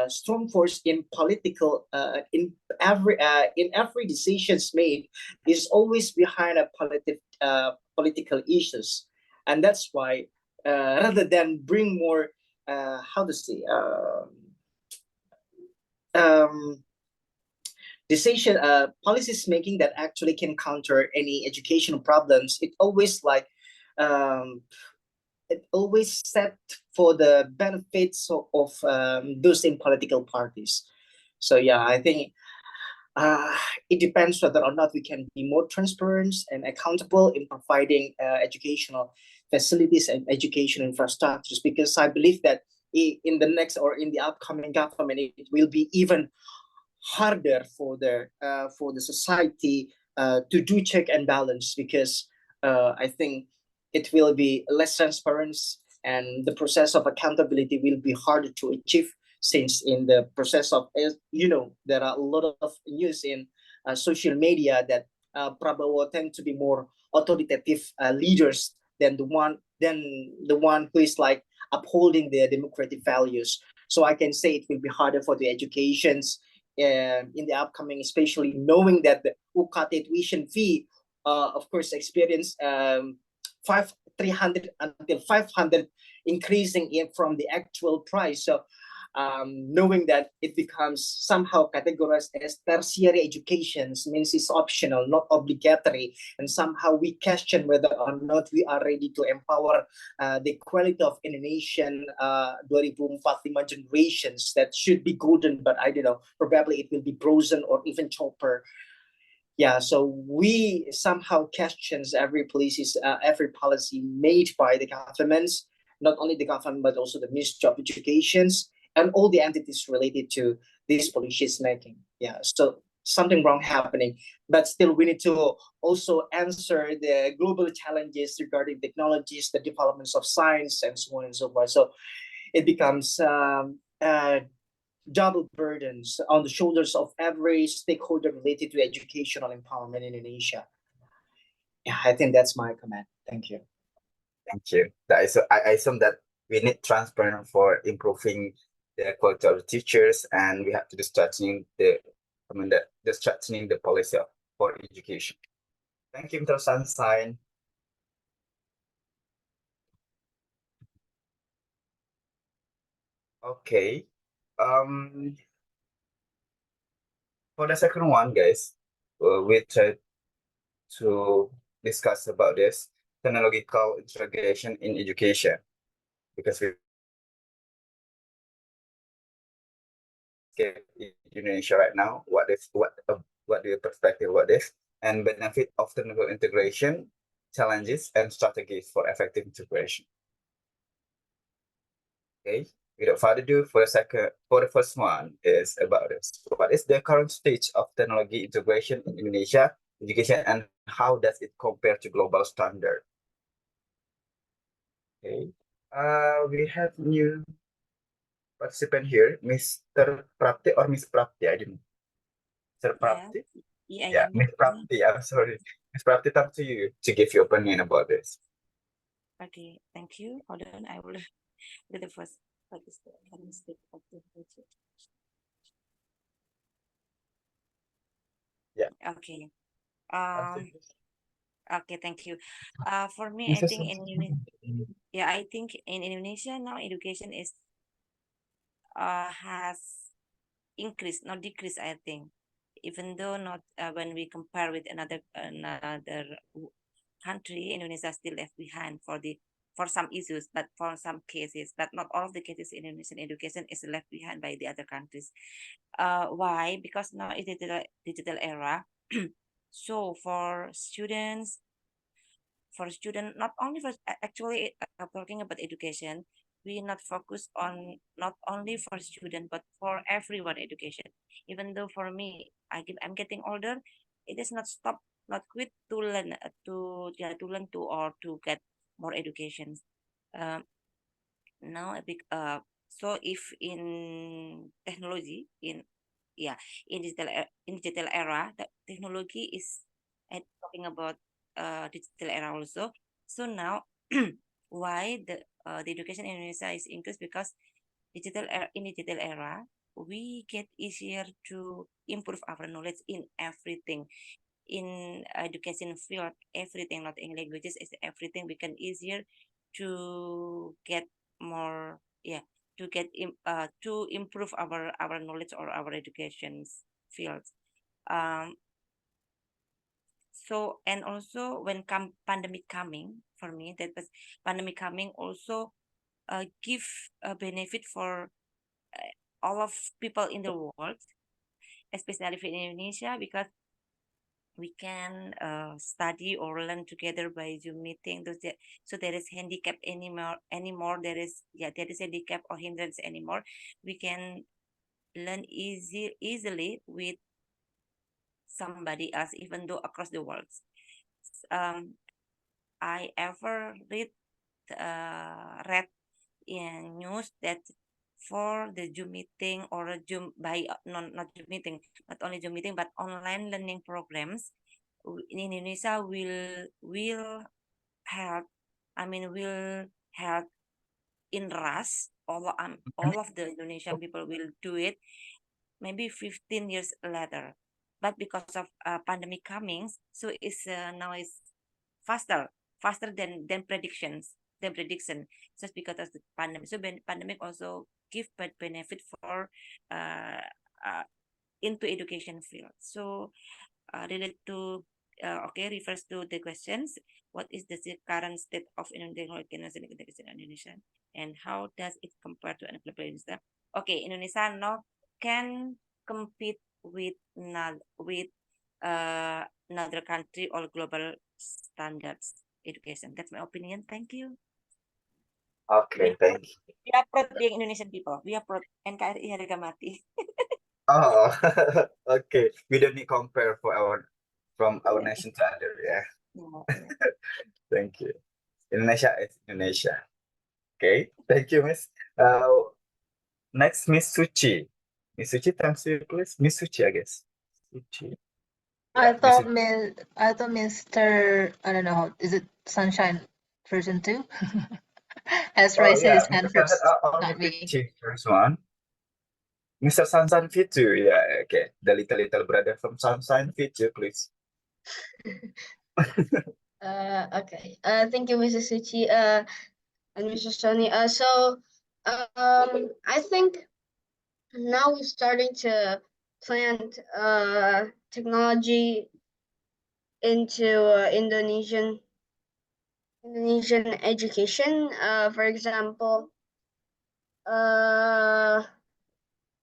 strong force in political in every decisions made is always behind a political issues, and that's why rather than bring more how to say um, decision policies making that actually can counter any educational problems, it always like um, it always set for the benefits of those in political parties. So yeah, I think it depends whether or not we can be more transparent and accountable in providing educational facilities and education infrastructures, because I believe that in the next or in the upcoming government, it will be even harder for the society to do check and balance, because I think it will be less transparent, and the process of accountability will be harder to achieve, since in the process of there are a lot of news in social media that Prabowo tend to be more authoritative leaders than the one who is like upholding their democratic values. So I can say it will be harder for the educations in the upcoming, especially knowing that the UKT tuition fee, of course, experience 300 until 500 increasing from the actual price. So knowing that it becomes somehow categorized as tertiary education, means it's optional, not obligatory, and somehow we question whether or not we are ready to empower the quality of Indonesian 2045 generations that should be golden, but I don't know, probably it will be frozen or even chopper. Yeah, so we somehow questions every policy made by the governments, not only the government but also the Ministry of Educations and all the entities related to these policies making. Yeah, so something wrong happening, but still we need to also answer the global challenges regarding technologies, the developments of science, and so on and so forth. So it becomes double burdens on the shoulders of every stakeholder related to educational empowerment in Indonesia. Yeah, I think that's my comment. Thank you. Thank you. I assume that we need transparent for improving the quality of the teachers, and we have to do strengthening the strengthening the policy for education. Thank you, Mr. Sunshine. Okay. For the second one, guys, we tried to discuss about this technological integration in education, because we in Indonesia right now, what your perspective about this, and benefit of technical integration, challenges and strategies for effective integration. Okay, without further ado, for the first one is about this. What is the current stage of technology integration in Indonesia education, and how does it compare to global standard? Okay, we have new participant here, Mr. Prapti or Miss Prapti, I don't know. Mr. Prapti? Yeah, Miss Prapti, I'm sorry. Miss Prapti, up to you to give your opinion about this. Okay, thank you. Hold on, I will do the first. What is the mistake of the budget? Yeah. Okay. Okay, thank you. For me, I Mrs. think I think in Indonesia now education is has increased, not decreased, I think. Even though not when we compare with another country, Indonesia still left behind for some issues, but for some cases, but not all of the cases in Indonesian education is left behind by the other countries. Why? Because now it's digital era. So for student, not only for actually talking about education, we not focus on not only for student but for everyone education. Even though for me, I'm getting older, it is not stop, not quit to learn to learn to or to get more education. Now a big so if in technology in digital era, the technology is talking about digital era also. So now why the education in Indonesia is increased, because in digital era we get easier to improve our knowledge in everything, in education field, everything, not in languages, is everything we can easier to get more, to improve our knowledge or our education fields. So, and also when pandemic coming, for me that was pandemic coming also give a benefit for all of people in the world, especially in Indonesia, because we can study or learn together by Zoom meeting. So there is handicap anymore. There is handicap or hindrance anymore. We can learn easily with somebody else, even though across the world. I ever read in news that for the Zoom meeting or a Zoom by not Zoom meeting, not only Zoom meeting but online learning programs in Indonesia will help. Will help in rush. All of the Indonesian people will do it maybe 15 years later, but because of pandemic coming, so it's now is faster than prediction just because of the pandemic. So pandemic also give benefit for uh, uh, into education field. So related to refers to the questions. What is the current state of Indonesian education in Indonesia, and how does it compare to an global system? Okay, Indonesia now can compete with another country or global standards education. That's my opinion. Thank you. Okay, thank you. We are proud being Indonesian people. We are proud. NKRI harga mati. Oh, okay. We don't need compare from our nation to other. Yeah. Thank you. Indonesia is Indonesia. Okay. Thank you, Miss. Next, Miss Suchi. Miss Suchi, thanks you, please. Miss Suchi, I guess. Suchi. I Miss thought Mr. I don't know how is it Sunshine version 2 has Oh raised yeah, his hand Mr. Sansan, first, only not me. Pichi, first one. Mr. Sansan Fitu, yeah, okay. The little brother from Sansan Fitu, please. Okay. Thank you, Mrs. Suchi. And Mr. Sony. I think now we're starting to plant technology into Indonesian education. For example,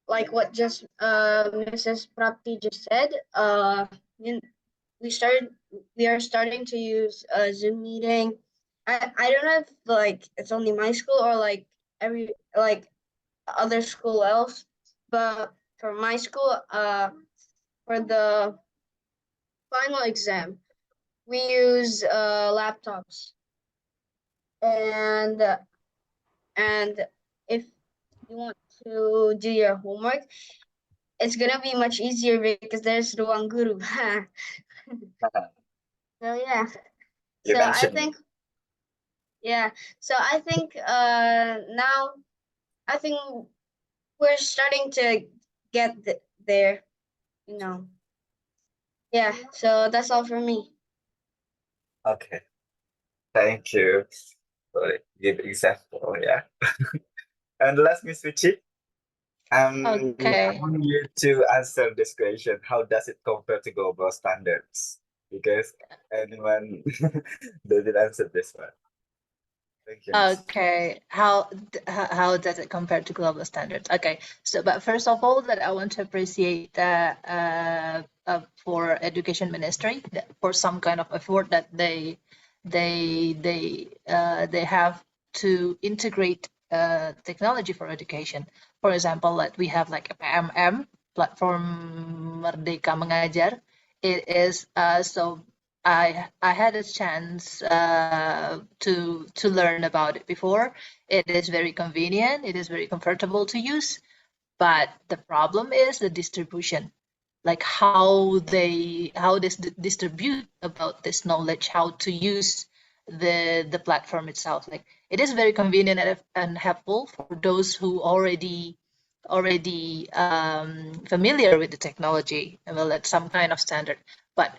like what just Mrs. Prapti just said. We are starting to use Zoom meeting. I don't know if like it's only my school or like every like other school else, but for my school, for the final exam, we use laptops, and if you want to do your homework, it's gonna be much easier because there's ruang guru. So yeah. You So I mentioned think yeah. So I think now I think we're starting to get there. You know. Yeah. So that's all for me. Okay, thank you for a good example, yeah. And last, Miss Suchi, I Okay. want you to answer this question. How does it compare to global standards? Because anyone didn't answer this one. Thank you, Miss. Okay, how does it compare to global standards? Okay, so but first of all, that I want to appreciate for education ministry for some kind of effort that they have to integrate technology for education. For example, like we have like a PMM platform Merdeka Mengajar. It is so I had a chance to learn about it before. It is very convenient. It is very comfortable to use, but the problem is the distribution, like how they distribute about this knowledge, how to use the platform itself. Like it is very convenient and helpful for those who already familiar with the technology and well at some kind of standard, but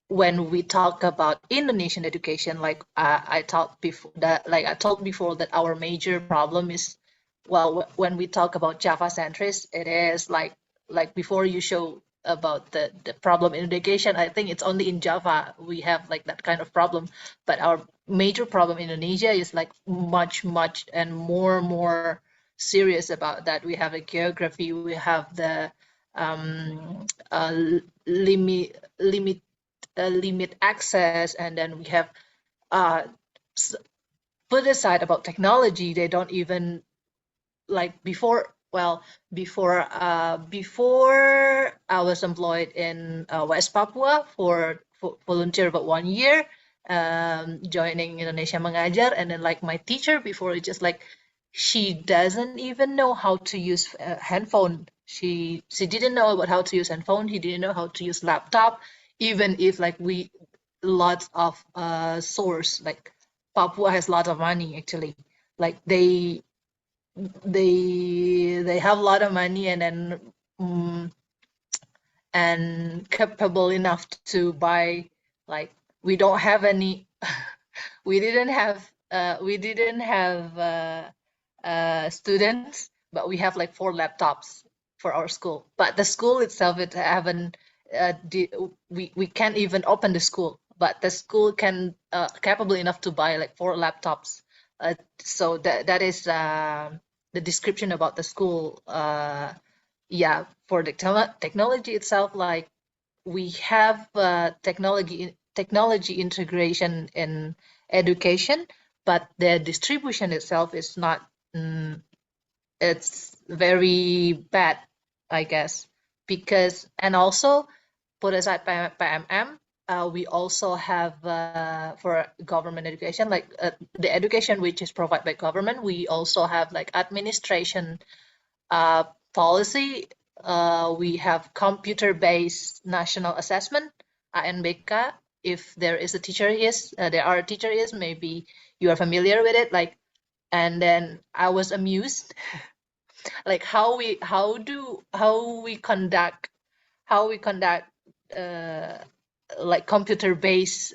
when we talk about Indonesian education, like I talked before that our major problem is, well, when we talk about Java centrist, it is like before you show about the problem in education, I think it's only in Java we have like that kind of problem, but our major problem in Indonesia is like much and more serious about that. We have a geography, we have the limit access, and then we have put aside about technology. They don't even like before. Well, before I was employed in West Papua for volunteer about 1 year, joining Indonesia Mengajar, and then like my teacher before, it's just like she doesn't even know how to use handphone. She didn't know about how to use handphone. He didn't know how to use laptop, even if like we lots of source, like Papua has lots of money actually. Like they have a lot of money, and then and capable enough to buy, like we don't have any we didn't have students, but we have like 4 laptops for our school. But the school itself, it haven't we can't even open the school, but the school can capable enough to buy like 4 laptops. So that is the description about the school. Yeah, for the technology itself, like we have technology integration in education, but the distribution itself is not. It's very bad, I guess, because, and also put aside PMM, we also have for government education, like the education which is provided by government, we also have like administration policy. We have computer-based national assessment, ANBK. If there is a teacher there are a teacher maybe you are familiar with it. Like, and then I was amused, like how we conduct like computer-based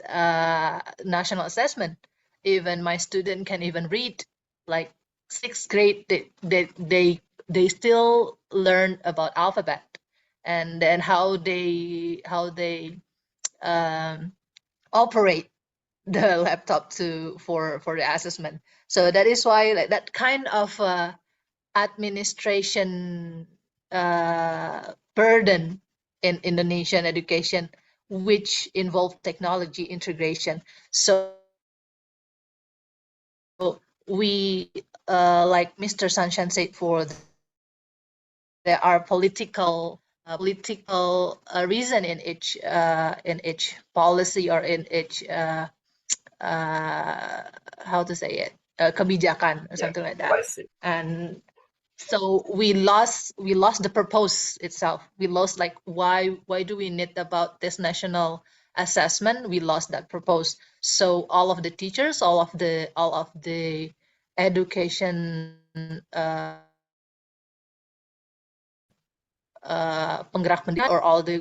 national assessment. Even my student can even read, like 6th grade, they still learn about alphabet, and then how they operate the laptop for the assessment. So that is why like that kind of administration burden in Indonesian education, which involve technology integration. So we, like Mr. Sunshine said, there are political reason in each policy, or in each how to say it, kebijakan or something like that. And so we lost the purpose itself. We lost like why do we need about this national assessment? We lost that purpose. So all of the teachers, all of the education penggerak pendidikan, or all the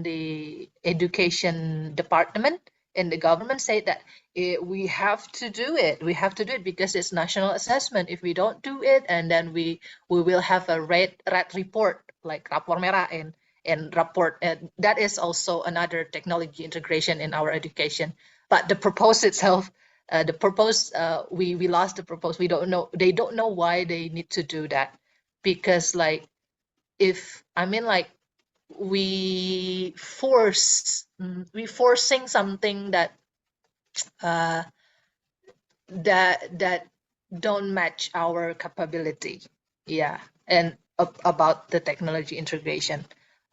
the education department in the government say that we have to do it. We have to do it because it's national assessment. If we don't do it, and then we will have a red report, like rapor merah and report. And that is also another technology integration in our education. But the purpose itself, we lost the purpose. We don't know. They don't know why they need to do that, because like like we forcing something that that don't match our capability. Yeah. And about the technology integration,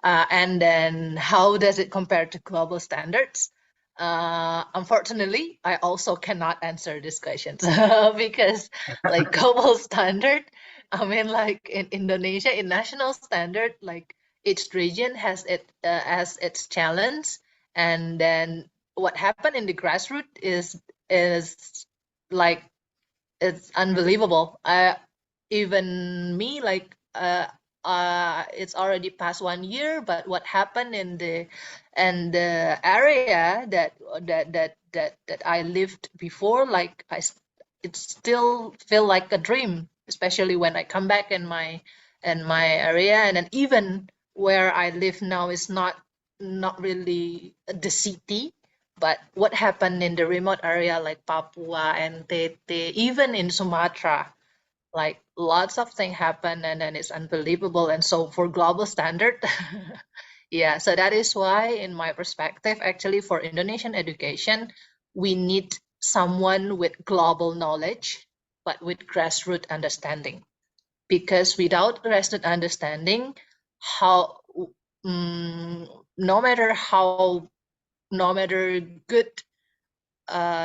and then how does it compare to global standards? Unfortunately, I also cannot answer this question because like global standard, like in Indonesia, in national standard, like each region has its challenge, and then what happened in the grassroots is like it's unbelievable. Even me, like it's already past 1 year, but what happened in the area that I lived before, like it still feel like a dream, especially when I come back in my area. And then even where I live now is not really the city, but what happened in the remote area like Papua and Tete, even in Sumatra, like lots of things happen and then it's unbelievable. And so for global standard, yeah, so that is why, in my perspective, actually for Indonesian education, we need someone with global knowledge, but with grassroots understanding. Because without grassroots understanding, how no matter good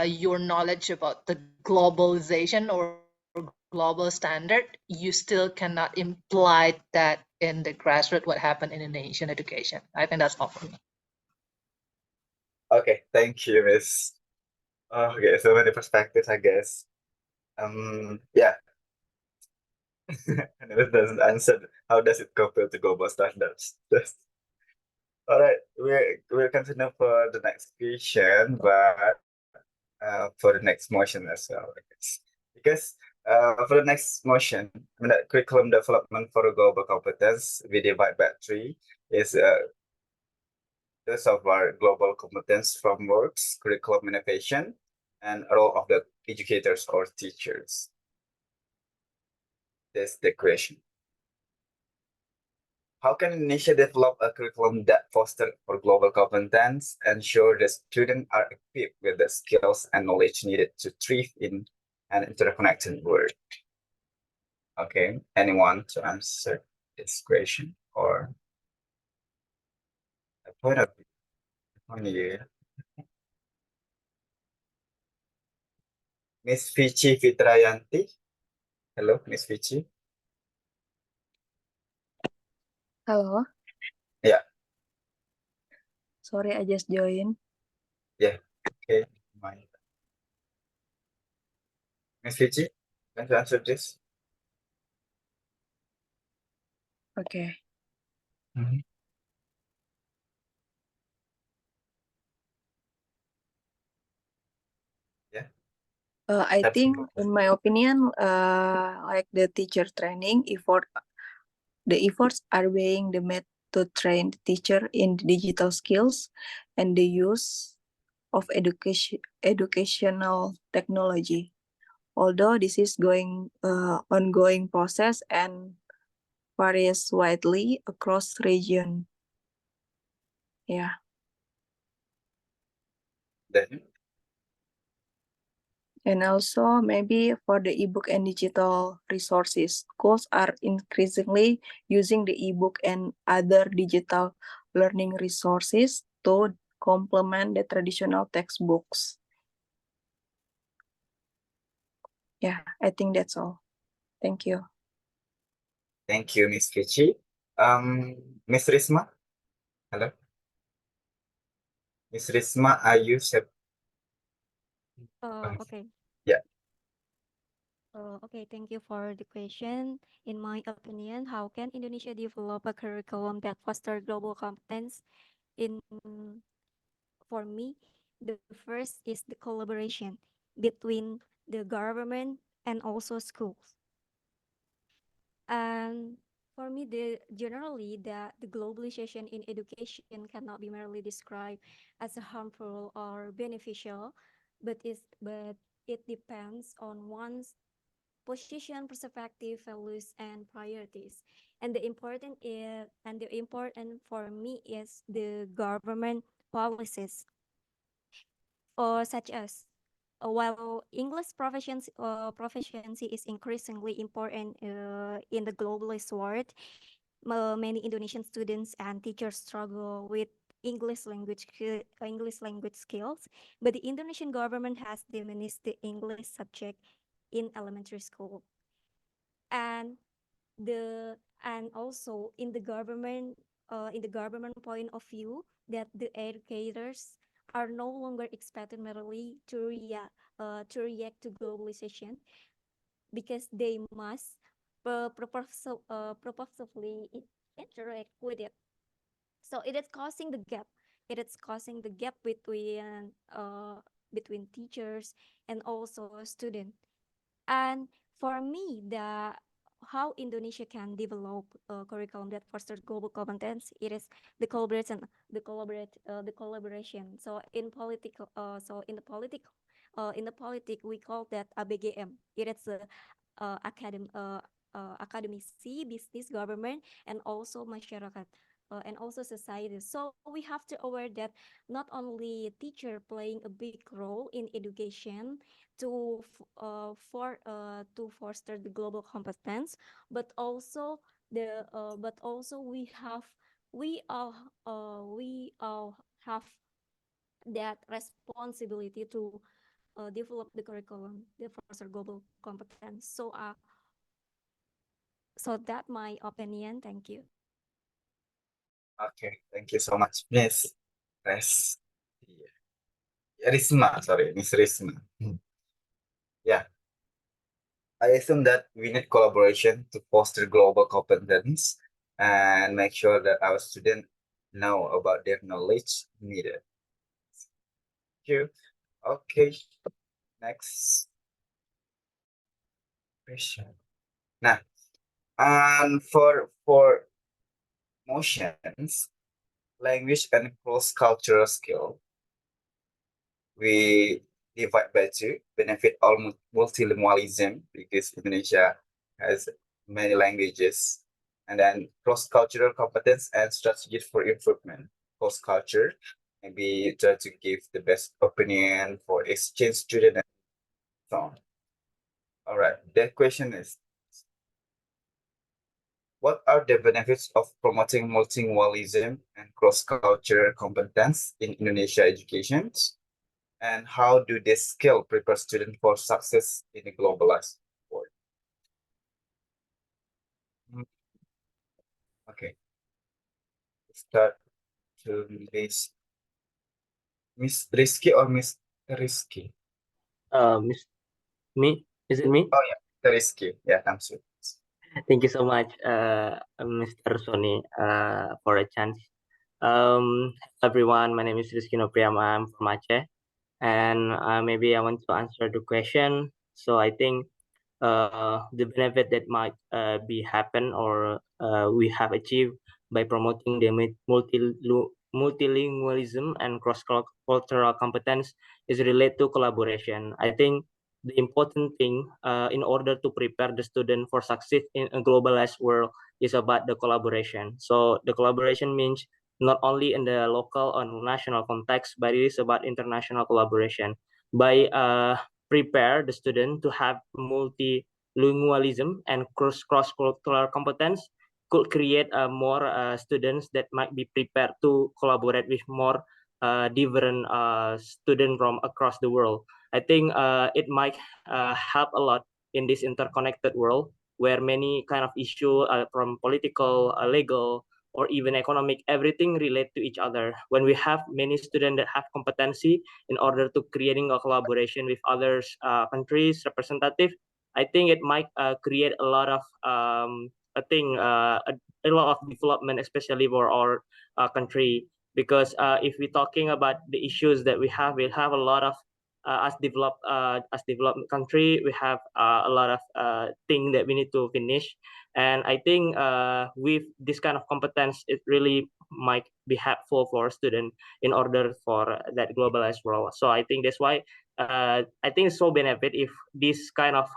your knowledge about the globalization or global standard, you still cannot imply that in the grassroots what happened in Indonesian education. I think that's all for me. Okay, thank you, Miss. Okay, so many perspectives, I guess. Yeah. And it doesn't answer how does it compare to global standards. All right, we'll continue for the next question, but for the next motion as well, I guess. Because for the next motion, I mean, that curriculum development for global competence, we divide by three, is those of our global competence frameworks, curriculum innovation, and role of the educators or teachers. That's the question. How can Indonesia develop a curriculum that fosters for global competence and ensure the students are equipped with the skills and knowledge needed to thrive in an interconnected world? Okay, anyone to answer this question or a point of view? Miss Vici Fitrayanti. Hello, Miss Vici. Hello, Yeah, sorry, I just joined. yeah. Okay, my Miss Vici, can you answer this? Okay. Mhm. Yeah. I That's think, simple. in my opinion, like the teacher training the efforts are being the made to train the teacher in digital skills and the use of educational technology. Although this is ongoing process and varies widely across region. Yeah. Then, And also maybe for the ebook and digital resources, schools are increasingly using the ebook and other digital learning resources to complement the traditional textbooks. Yeah, I think that's all. Thank you. thank you, Miss Vici. Miss Risma. Hello, Miss Risma. Are you set? Okay. Yeah. Okay, thank you for the question. In my opinion, how can Indonesia develop a curriculum that foster global competence? In For me, the first is the collaboration between the government and also schools. And for me, the globalization in education cannot be merely described as a harmful or beneficial, but it depends on one's position, perspective, values, and priorities. And the important for me is the government policies, or such as while English proficiency is increasingly important in the globalist world, many Indonesian students and teachers struggle with English language skills, but the Indonesian government has diminished the English subject in elementary school. And the and also in the government point of view, that the educators are no longer expected merely to react to globalization, because they must purposefully interact with it. So it is causing the gap. It is causing the gap between teachers and also student. And for me, the how Indonesia can develop a curriculum that fosters global competence, it is the collaboration. So in the politic, we call that ABGM. It is a academically, business, government, and also masyarakat, and also society. So we have to aware that not only teacher playing a big role in education to foster the global competence, but also we all have that responsibility to develop the curriculum that foster global competence. So that my opinion. Thank you. Okay, thank you so much, Miss Res. Risma, sorry, Miss Risma. Yeah, I assume that we need collaboration to foster global competence and make sure that our students know about their knowledge needed. Thank you. Okay, next question. Nah, and for motions, language and cross-cultural skill, we divide by two, benefit all multilingualism because Indonesia has many languages, and then cross-cultural competence and strategies for improvement. Cross-culture, maybe try to give the best opinion for exchange student and so on. All right, the question is, what are the benefits of promoting multilingualism and cross-cultural competence in Indonesia education? And how do this skill prepare students for success in a globalized world? Okay, start to Miss Risky or Miss Risky? Is it me? Oh yeah, Risky. Yeah, I'm sorry. Thank you so much, Mr. Sony, for a chance. Everyone, my name is Rizky Nopriam. I'm from Aceh, and maybe I want to answer the question. So I think the benefit that might be happen or we have achieved by promoting the multilingualism and cross-cultural competence is related to collaboration. I think the important thing in order to prepare the student for success in a globalized world is about the collaboration. So the collaboration means not only in the local or national context, but it is about international collaboration. By prepare the student to have multilingualism and cross-cultural competence could create more students that might be prepared to collaborate with more different students from across the world. I think it might help a lot in this interconnected world where many kind of issue from political, legal, or even economic, everything relate to each other. When we have many students that have competency in order to creating a collaboration with others countries representative, I think it might create a lot of a lot of development, especially for our country. Because if we're talking about the issues that we have a lot of as developed country, we have a lot of things that we need to finish. And I think with this kind of competence, it really might be helpful for students in order for that globalized world. So I think that's why I think it's so benefit if this kind of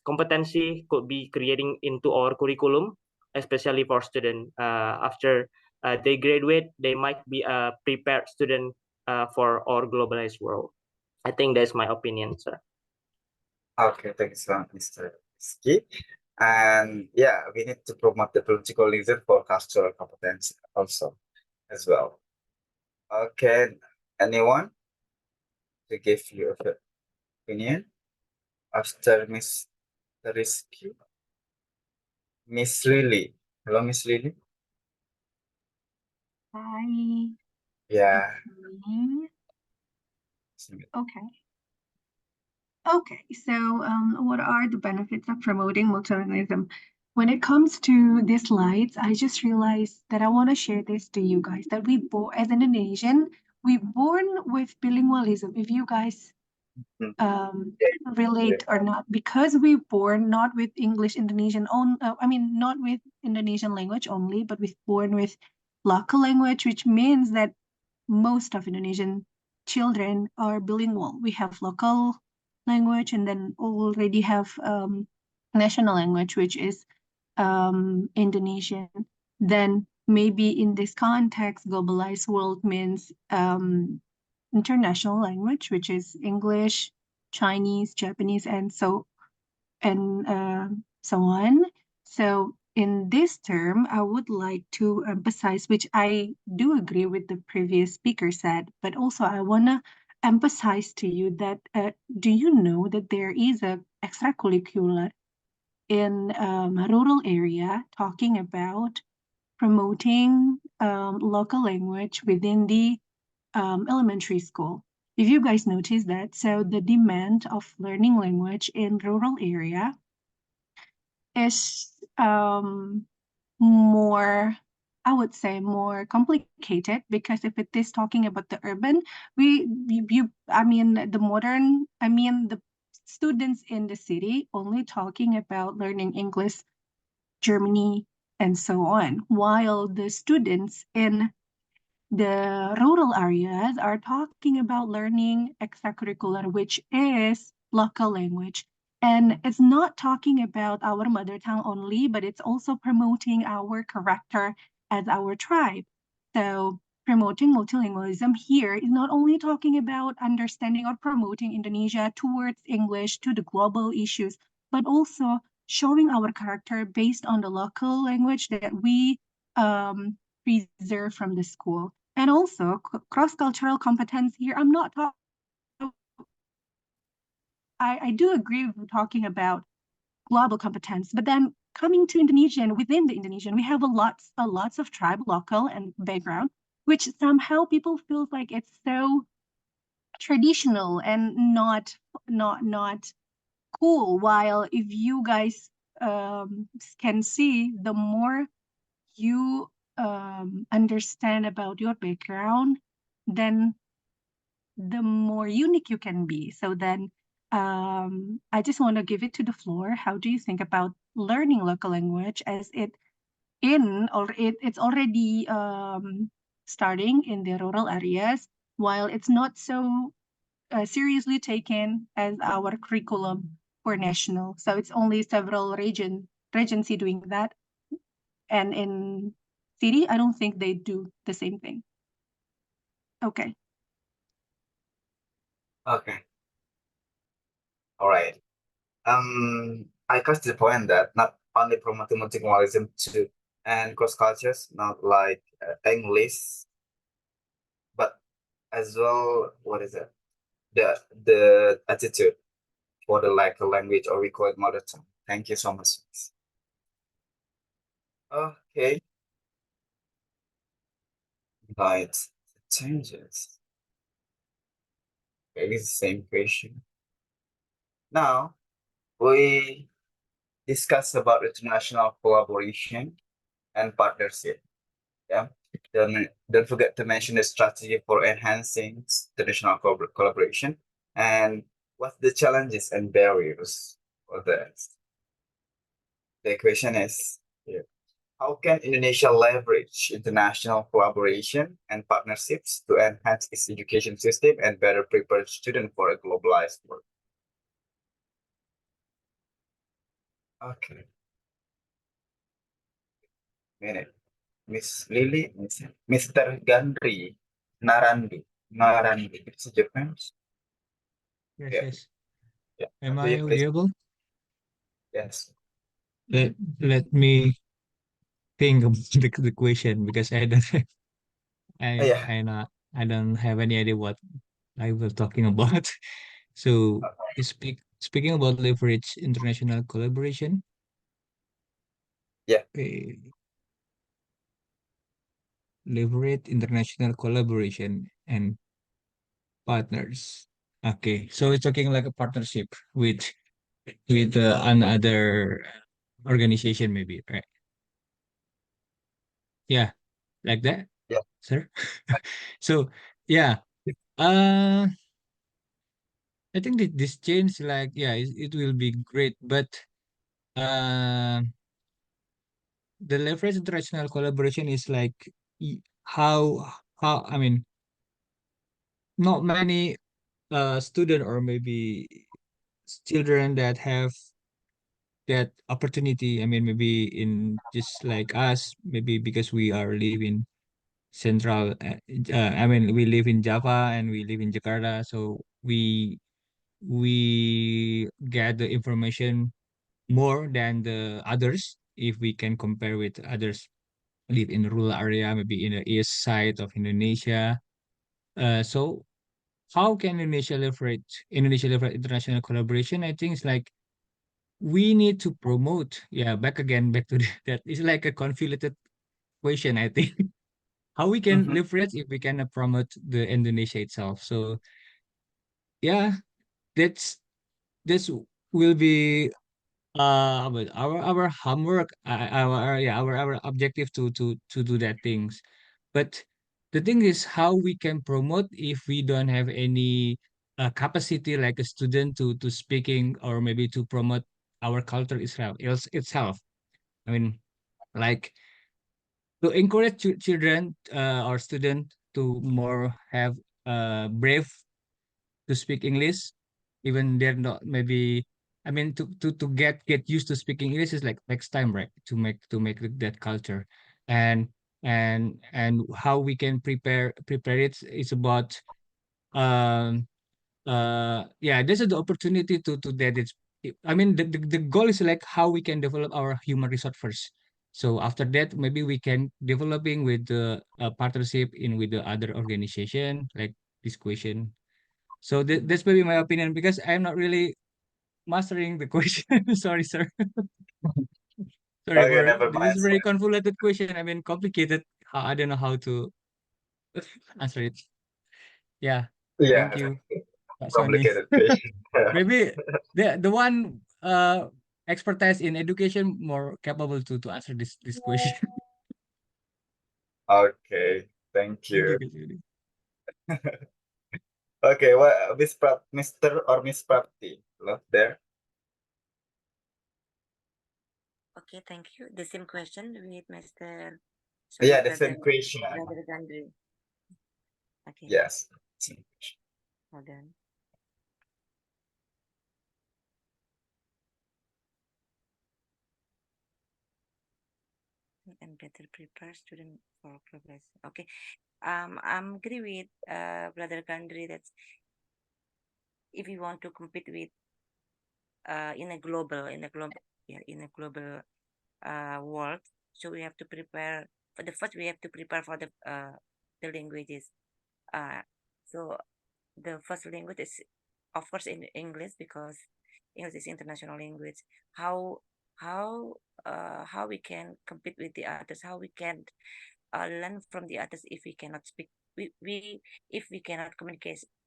competency could be creating into our curriculum, especially for students after they graduate, they might be a prepared student for our globalized world. I think that's my opinion, sir. Okay, thank you so much, Mr. Risky. And yeah, we need to promote the political leader for cultural competence also as well. Okay, anyone to give your opinion after Miss Risky? Miss Lily. Hello, Miss Lily. Hi. Yeah. Me. Okay. Okay, so what are the benefits of promoting multilingualism? When it comes to these slides, I just realized that I want to share this to you guys, that as an Indonesian, we're born with bilingualism. If you guys relate or not, because we're born not with English Indonesian not with Indonesian language only, but we're born with local language, which means that most of Indonesian children are bilingual. We have local language and then already have national language, which is Indonesian, then maybe in this context, globalized world means international language, which is English, Chinese, Japanese, and so on. So in this term, I would like to emphasize, which I do agree with the previous speaker said, but also I want to emphasize to you that do you know that there is a extracurricular in rural area talking about promoting local language within the elementary school. If you guys notice that, so the demand of learning language in rural area is more, I would say, more complicated, because if it is talking about the urban, the students in the city only talking about learning English, Germany, and so on, while the students in the rural areas are talking about learning extracurricular, which is local language. And it's not talking about our mother tongue only, but it's also promoting our character as our tribe. So promoting multilingualism here is not only talking about understanding or promoting Indonesia towards English, to the global issues, but also showing our character based on the local language that we preserve from the school. And also cross-cultural competence here, I'm not talking, I do agree with talking about global competence, but then coming to Indonesian, within the Indonesian, we have a lots of tribe, local, and background, which somehow people feel like it's so traditional and not cool. While if you guys can see, the more you understand about your background, then the more unique you can be. So then I just want to give it to the floor. How do you think about learning local language, as it's already starting in the rural areas, while it's not so seriously taken as our curriculum for national. So it's only several regency doing that. And in city, I don't think they do the same thing. Okay. Okay. All right. I catch the point that not only promoting multilingualism to and cross cultures, not like English, but as well, what is it? The attitude for the like language, or we call it mother tongue. Thank you so much. Okay. Right. Changes. It is the same question. Now we discuss about international collaboration and partnership. Yeah. Don't forget to mention the strategy for enhancing international collaboration and what's the challenges and barriers for that. The question is, yeah, how can Indonesia leverage international collaboration and partnerships to enhance its education system and better prepare students for a globalized world? Okay. Minute. Miss Lily, Mr. Gandri, Narandi. It's Japanese. Yes, Yeah. yes. Yeah. Am Do I you please? audible? Yes. Let me think of the question, because I don't Yeah. I don't have any idea what I was talking about. So speaking about leverage international collaboration. Yeah. Leverage international collaboration and partners. Okay, so it's talking like a partnership with another organization, maybe, right? Yeah, like that. Yeah. Sir. So yeah, uh, I think that this change, like, yeah, it will be great, but uh, the leverage international collaboration is like how I mean, not many student or maybe children that have that opportunity. I mean, maybe in just like us, maybe because we are living central. I mean, we live in Java and we live in Jakarta, so we get the information more than the others if we can compare with others live in rural area, maybe in the east side of Indonesia. So how can Indonesia leverage international collaboration? I think it's like we need to promote. Yeah, back to that. It's like a conflicted question, I think. How we can Mhm. leverage if we cannot promote the Indonesia itself. So yeah, that's this will be but our homework, our objective to do that things. But the thing is how we can promote if we don't have any capacity like a student to speaking or maybe to promote our culture itself. I mean, like to encourage children or student to more have brave to speak English, even they're not maybe. I mean, to get used to speaking English is like takes time, right? To make that culture, and and how we can prepare it is about um yeah, this is the opportunity to that it's. I mean, the goal is like how we can develop our human resource first. So after that, maybe we can developing with the partnership in with the other organization like this question. So that's maybe my opinion because I'm not really mastering the question. Sorry, sir. Sorry Okay, for never this mind, is sir. very convoluted question. I mean, complicated. I don't know how to answer it. Yeah. Thank Yeah, you, Pak Sony. complicated question. Maybe the one expertise in education more capable to answer this question. Okay, thank Thank you, you. Kak Judy. Okay, what Mr. or Miss Prapti, love there? Okay, thank you. The same question with Mr. Yeah, Sorry, the same brother, question. brother Gandhi. Okay, Yes. Same question. hold on. And better prepare student for progress. Okay, I'm agree with brother Gandhi that if you want to compete with in a global yeah, in a global world, so we have to prepare for the first. We have to prepare for the languages. Uh, so the first language is of course in English because English is international language. How how how we can compete with the others? How we can learn from the others if we cannot speak? We if we cannot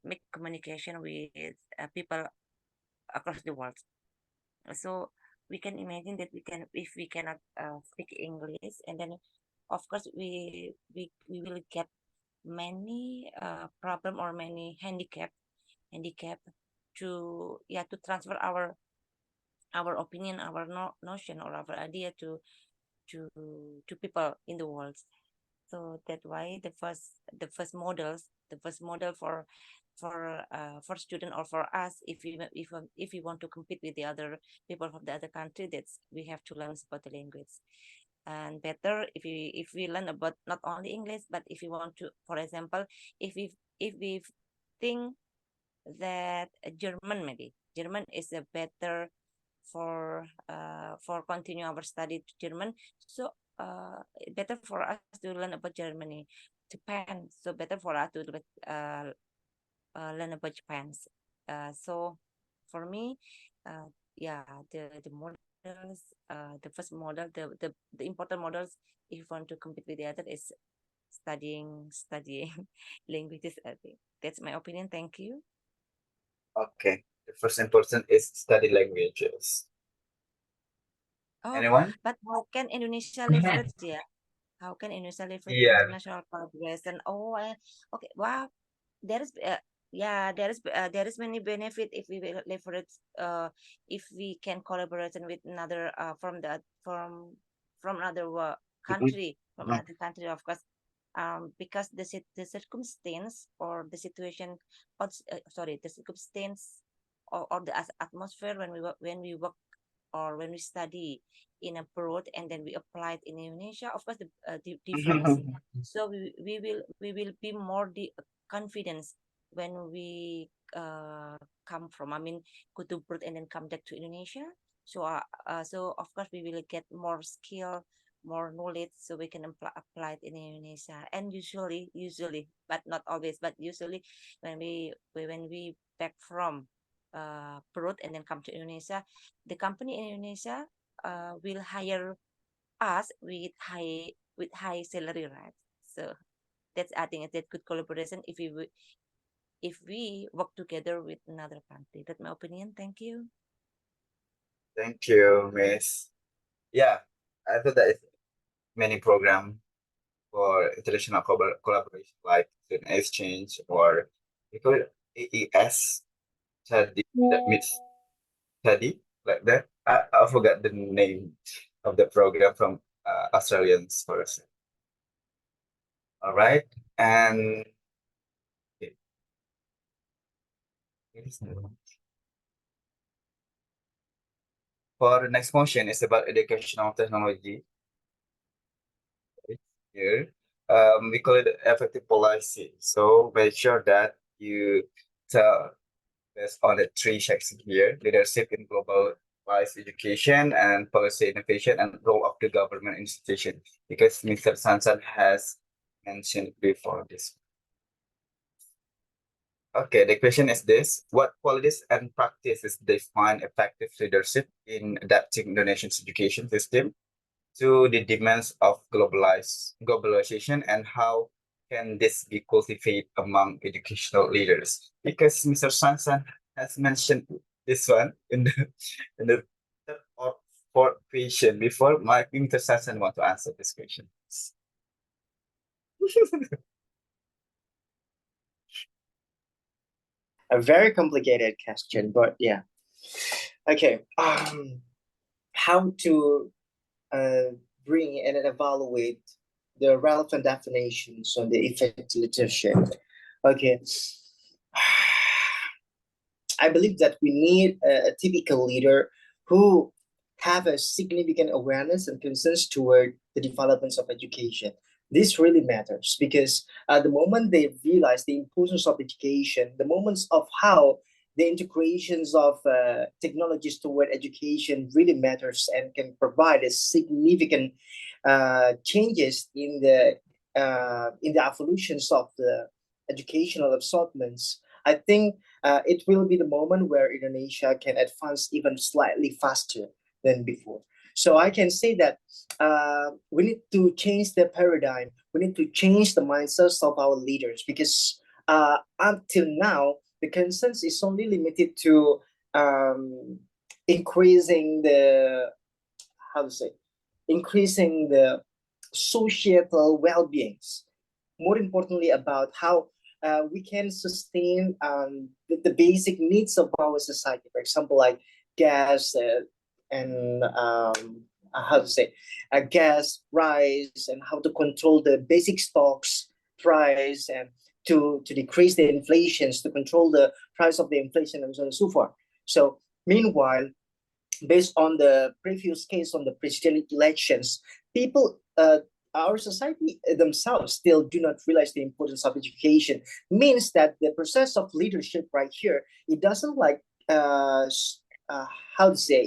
make communication with people across the world. So we can imagine that we can if we cannot speak English, and then of course we will get many problem or many handicap to yeah to transfer our opinion, our notion or our idea to to people in the world. So that's why the first model for student or for us if we want to compete with the other people from the other country, that's we have to learn about the language. And better if we learn about not only English, but if we want to, for example, if we think that German, maybe German is a better for continue our study to German. So better for us to learn about Germany, Japan. So better for us to learn about Japan. So for me, yeah, the models, the first model, the important models if you want to compete with the other is studying languages. I think that's my opinion. Thank you. Okay. The first important is study languages. Oh, Anyone? but how can Indonesia leverage? Yeah, how can Indonesia leverage Yeah. international collaboration? Oh, okay. Wow, there is yeah, there is many benefit if we will leverage if we can collaborate with another from another country, from Mhm. another country, of course. Because the circumstance or the situation, or sorry, the circumstance or the atmosphere when we work or when we study in abroad and then we apply it in Indonesia, of course the difference. So we will be more confidence when we come from, I mean, go to abroad and then come back to Indonesia. So so of course we will get more skill, more knowledge, so we can apply it in Indonesia. And usually, but not always, but usually when we back from abroad and then come to Indonesia, the company in Indonesia will hire us with high salary, right? So that's, I think, that good collaboration if we work together with another country. That's my opinion. Thank you. Thank you, Miss. Yeah, I thought that many program for international collaboration like student exchange, or we call it AES study, that means study like that. I forgot the name of the program from Australians first. All right, and okay. For the next motion is about educational technology. Here, we call it effective policy. So make sure that you tell based on the three sections here: leadership in globalized education, and policy innovation, and role of the government institution. Because Mr. Sansan has mentioned before this. Okay, the question is this: what qualities and practices define effective leadership in adapting Indonesia's education system to the demands of globalization, and how can this be cultivated among educational leaders? Because Mr. Sansan has mentioned this one in the third or fourth question before. Mr. Sansan want to answer this question. A very complicated question, but yeah. Okay. How to bring and evaluate the relevant definitions on the effective leadership. Okay. I believe that we need a typical leader who have a significant awareness and concerns toward the developments of education. This really matters because the moment they realize the importance of education, the moments of how the integrations of technologies toward education really matters and can provide a significant changes in the evolutions of the educational assortments. I think it will be the moment where Indonesia can advance even slightly faster than before. So I can say that we need to change the paradigm. We need to change the mindsets of our leaders because until now, the consensus is only limited to increasing the, how to say, increasing the societal well-beings. More importantly, about how we can sustain the basic needs of our society. For example, like gas and how to say, gas, rice, and how to control the basic stocks price, and to decrease the inflations, to control the price of the inflation, and so on and so forth. So meanwhile, based on the previous case on the presidential elections, people, our society themselves still do not realize the importance of education. Means that the process of leadership right here, it doesn't like, how to say,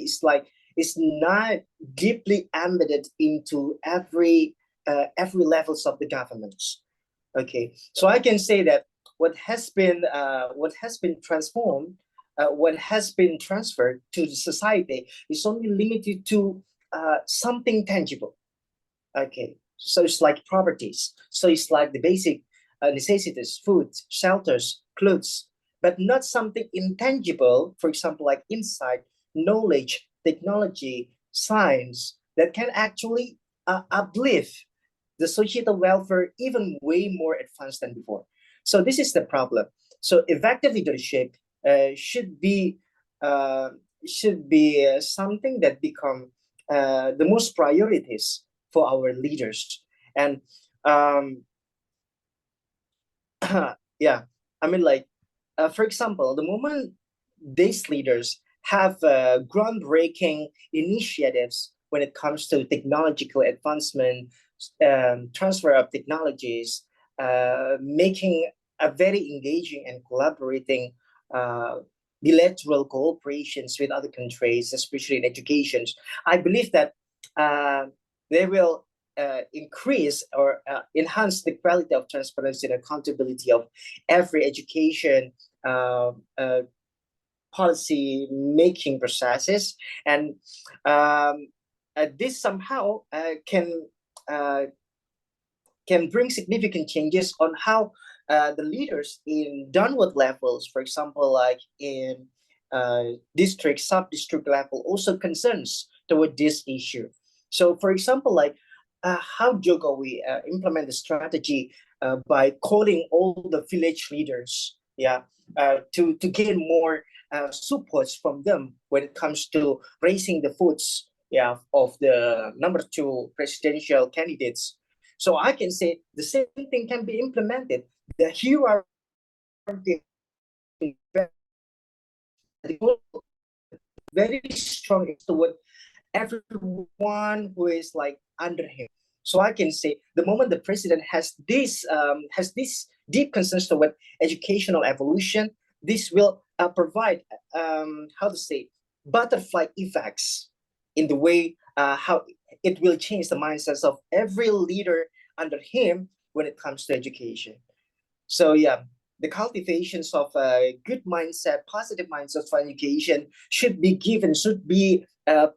it's not deeply embedded into every levels of the governments. Okay, so I can say that what has been transformed, what has been transferred to the society is only limited to something tangible. Okay, so it's like properties. So it's like the basic necessities, food, shelters, clothes, but not something intangible. For example, like insight, knowledge, technology, science that can actually uplift the societal welfare even way more advanced than before. So this is the problem. So effective leadership should be something that become the most priorities for our leaders. And yeah, I mean, like, for example, the moment these leaders have groundbreaking initiatives when it comes to technological advancement, transfer of technologies, making a very engaging and collaborating bilateral cooperations with other countries, especially in education. I believe that they will increase or enhance the quality of transparency and accountability of every education policy making processes, and this somehow can bring significant changes on how the leaders in downward levels, for example, like in district, sub-district level, also concerns toward this issue. So, for example, like how Jokowi implement the strategy by calling all the village leaders, to gain more supports from them when it comes to raising the votes, of the number 2 presidential candidates. So I can say the same thing can be implemented. The hierarchy very strong toward everyone who is like under him. So I can say the moment the president has this deep concerns toward educational evolution, this will provide how to say butterfly effects in the way how it will change the mindsets of every leader under him when it comes to education. So yeah, the cultivations of a good mindset, positive mindset for education should be given, should be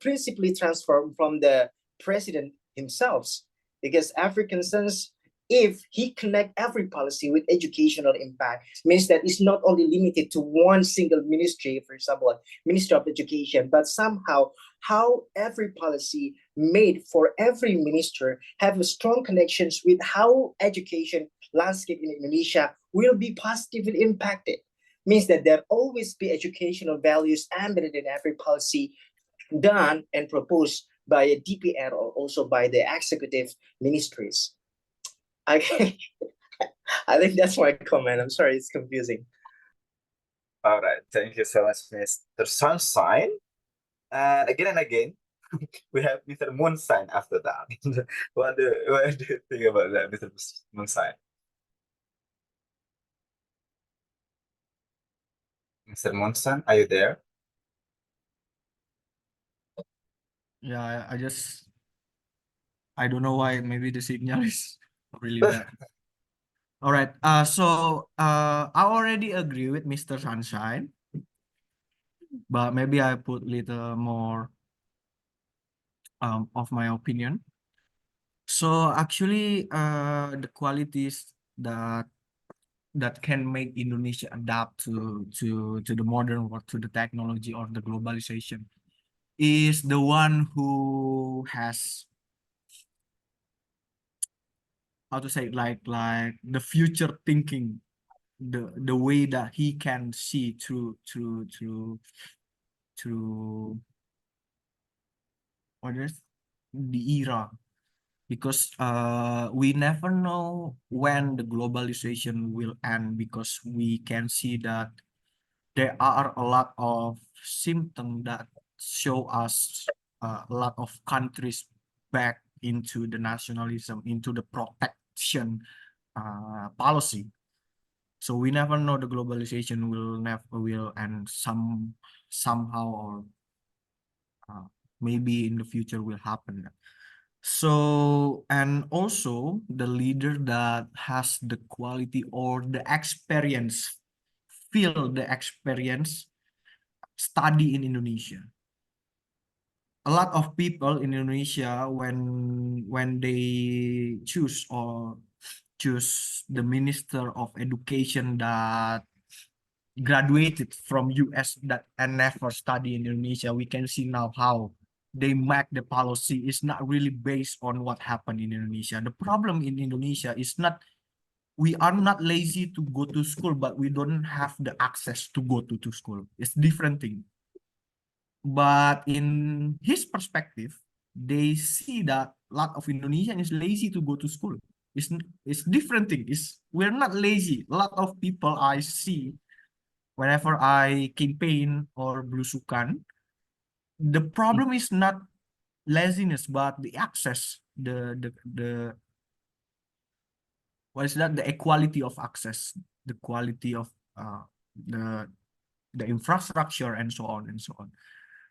principally transformed from the president himself, because African sense, if he connect every policy with educational impact, means that it's not only limited to one single ministry, for example, Ministry of Education, but somehow how every policy made for every minister have a strong connections with how education landscape in Indonesia will be positively impacted. Means that there always be educational values embedded in every policy done and proposed by a DPR or also by the executive ministries. I think that's my comment. I'm sorry, it's confusing. All right, thank you so much, Mr. Sunshine. And again, we have Mr. Moonshine after that. what do you think about that, Mr. Moonshine? Mr. Moonshine, are you there? Yeah, I don't know why. Maybe the signal is really bad. All right. So I already agree with Mr. Sunshine, but maybe I put little more of my opinion. So actually, the qualities that can make Indonesia adapt to the modern world, to the technology or the globalization, is the one who has, how to say, like the future thinking, the way that he can see through what is the era, because we never know when the globalization will end, because we can see that there are a lot of symptoms that show us a lot of countries back into the nationalism, into the protection policy. So we never know the globalization will end somehow, or maybe in the future will happen. So, and also the leader that has the quality or the experience, feel the experience, study in Indonesia. A lot of people in Indonesia, when they choose the Minister of Education that graduated from US that and never study in Indonesia, we can see now how they make the policy is not really based on what happened in Indonesia. The problem in Indonesia is not, we are not lazy to go to school, but we don't have the access to go to school. It's different thing. But in his perspective, they see that a lot of Indonesian is lazy to go to school. It's different thing. We're not lazy. A lot of people I see whenever I campaign or belusukan, the problem is not laziness, but the access, the what is that? The equality of access, the quality of the the infrastructure, and so on and so on.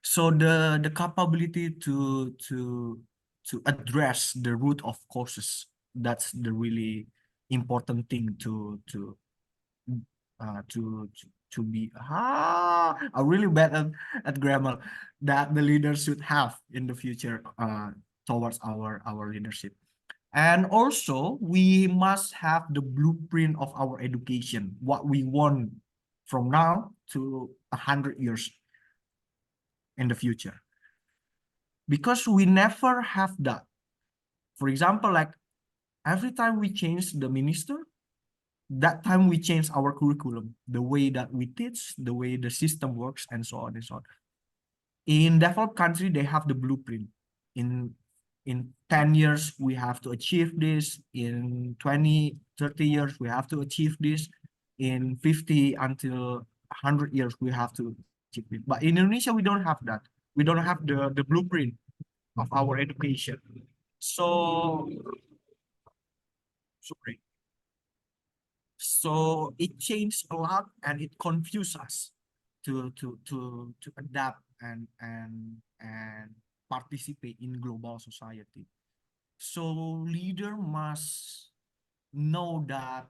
So the capability to address the root of causes, that's the really important thing to be I'm really bad at grammar, that the leaders should have in the future towards our leadership. And also we must have the blueprint of our education, what we want from now to 100 years in the future, because we never have that. For example, like every time we change the minister, that time we change our curriculum, the way that we teach, the way the system works, and so on and so on. In developed country, they have the blueprint. In 10 years, we have to achieve this. In 20, 30 years, we have to achieve this. In 50 until 100 years, we have to achieve it. But in Indonesia, we don't have that. We don't have the blueprint of our education. So, sorry. So it changed a lot and it confused us to adapt and participate in global society. So leader must know that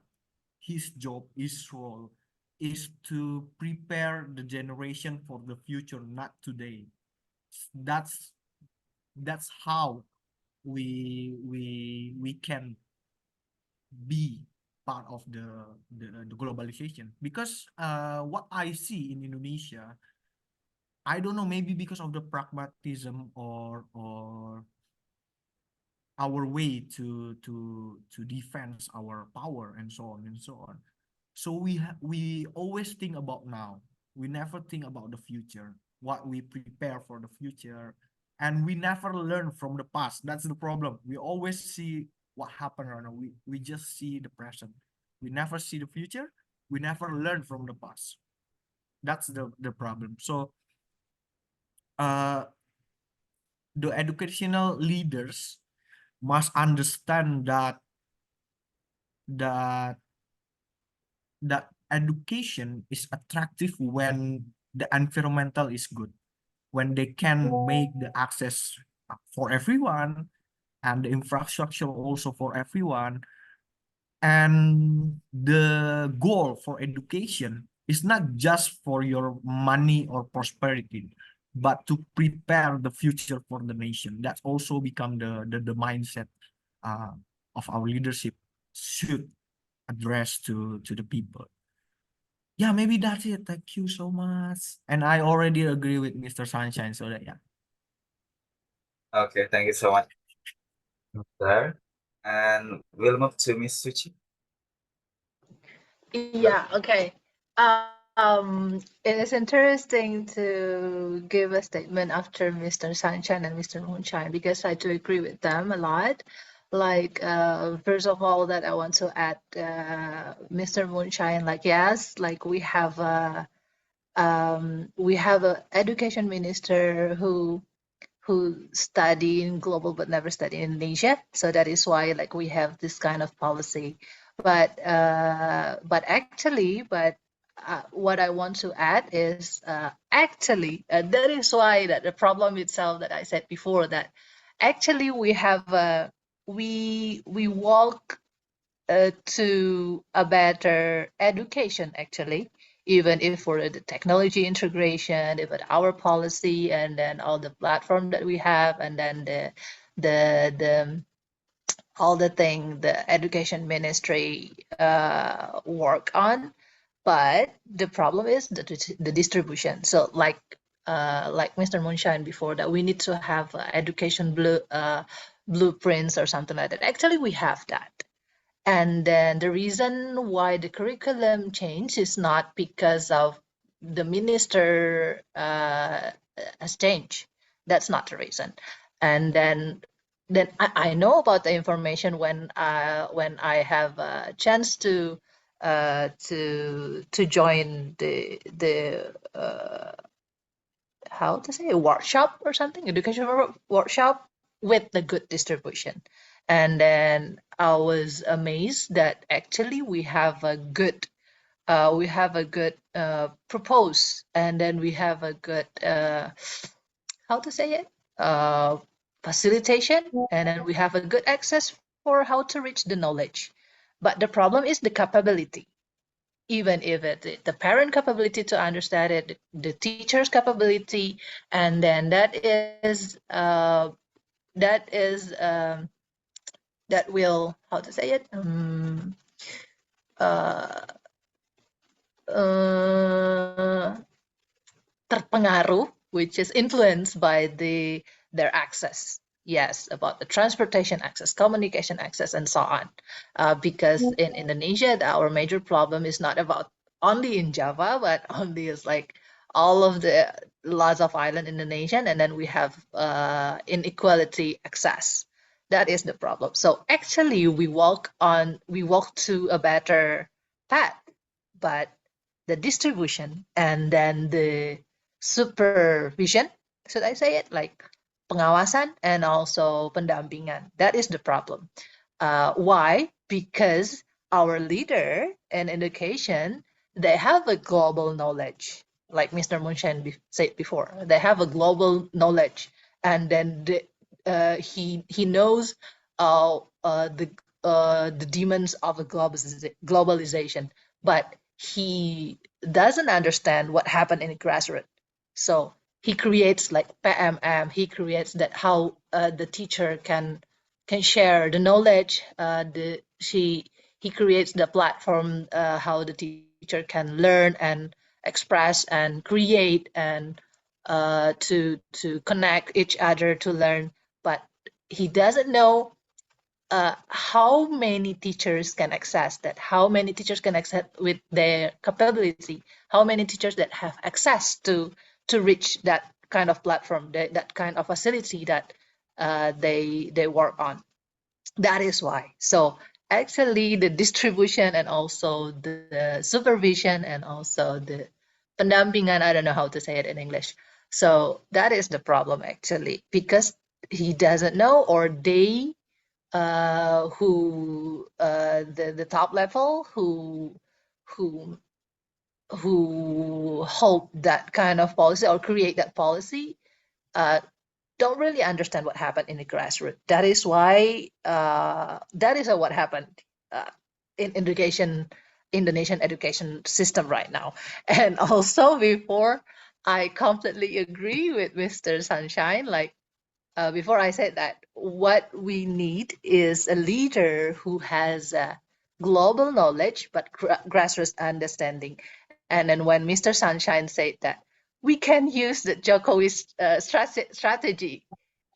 his job, his role is to prepare the generation for the future, not today. That's that's how we can be part of the globalization, because what I see in Indonesia, I don't know, maybe because of the pragmatism or our way to defend our power and so on and so on. So we always think about now. We never think about the future, what we prepare for the future, and we never learn from the past. That's the problem. We always see what happened right now. We just see the present. We never see the future. We never learn from the past. That's the problem. So the educational leaders must understand that that education is attractive when the environmental is good, when they can make the access for everyone and the infrastructure also for everyone. And the goal for education is not just for your money or prosperity, but to prepare the future for the nation. That's also become the mindset of our leadership should address to the people. Yeah, maybe that's it. Thank you so much. And I already agree with Mr. Sunshine, so that yeah. Okay, thank you so much, Mr. And we'll move to Miss Suchi. Yeah, okay. It is interesting to give a statement after Mr. Sunshine and Mr. Moonshine, because I do agree with them a lot. Like, first of all, that I want to add, Mr. Moonshine, like, yes, like we have a education minister who study in global but never study in Indonesia. So that is why like we have this kind of policy. But what I want to add is actually that is why that the problem itself that I said before, that actually we have we walk to a better education actually, even if for the technology integration, if our policy and then all the platform that we have, and then the all the thing the education ministry work on. But the problem is the distribution. So like Mr. Moonshine before, that we need to have education blueprints or something like that. Actually, we have that. And then the reason why the curriculum changed is not because of the minister has changed. That's not the reason. And then I know about the information when I have a chance to to join the how to say, a workshop or something, education workshop with the good distribution. And then I was amazed that actually we have a good propose, and then we have a good how to say it, facilitation, and then we have a good access for how to reach the knowledge. But the problem is the capability. Even if the parent capability to understand it, the teacher's capability, and then that will, how to say it, terpengaruh, which is influenced by their access. Yes, about the transportation access, communication access, and so on. Because in Indonesia, our major problem is not about only in Java, but only is like all of the lots of island Indonesian, and then we have inequality access. That is the problem. So actually, we walk to a better path, but the distribution and then the supervision, should I say it, like pengawasan and also pendampingan. That is the problem. Why? Because our leader in education, they have a global knowledge, like Mr. Munshan said before. They have a global knowledge, and then he knows the demons of a globalization, but he doesn't understand what happened in the grassroots. So he creates like PMM. He creates that how the teacher can share the knowledge. He creates the platform how the teacher can learn and express and create and to connect each other to learn. But he doesn't know how many teachers can access that, how many teachers can access with their capability, how many teachers that have access to reach that kind of platform, that kind of facility that they work on. That is why. So actually the distribution and also the supervision and also the pendampingan, I don't know how to say it in English. So that is the problem actually, because he doesn't know, or they the top level who hold that kind of policy or create that policy don't really understand what happened in the grassroots. That is why that is what happened in Indonesian education system right now. And also before, I completely agree with Mr. Sunshine. Like before I said that what we need is a leader who has global knowledge but grassroots understanding. And then when Mr. Sunshine said that we can use the Jokowi's strategy,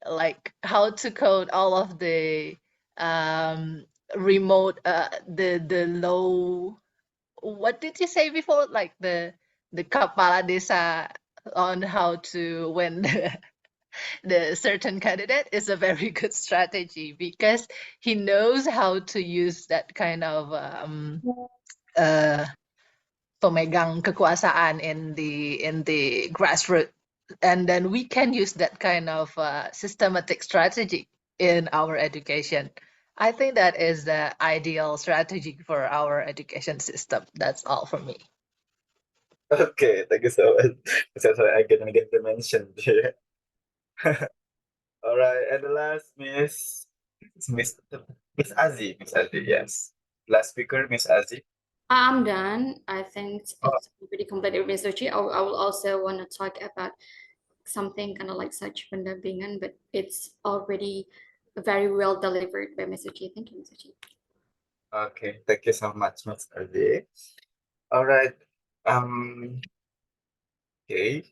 like how to code all of the remote, the low. What did you say before? Like the kepala desa on how to when the certain candidate is a very good strategy, because he knows how to use that kind of pemegang kekuasaan in the grassroots, and then we can use that kind of systematic strategy in our education. I think that is the ideal strategy for our education system. That's all for me. Okay, thank you so much. So I gonna get the mention here. All right, and the last Miss Azzy, yes. Last speaker, Miss Azzy. I'm done. I think it's pretty complete with Mr. Chi. I will also want to talk about something kind of like such pendampingan, but it's already very well delivered by Mr. Chi. Thank you, Mr. Chi. Okay, thank you so much, Miss Azzy. All right. Okay.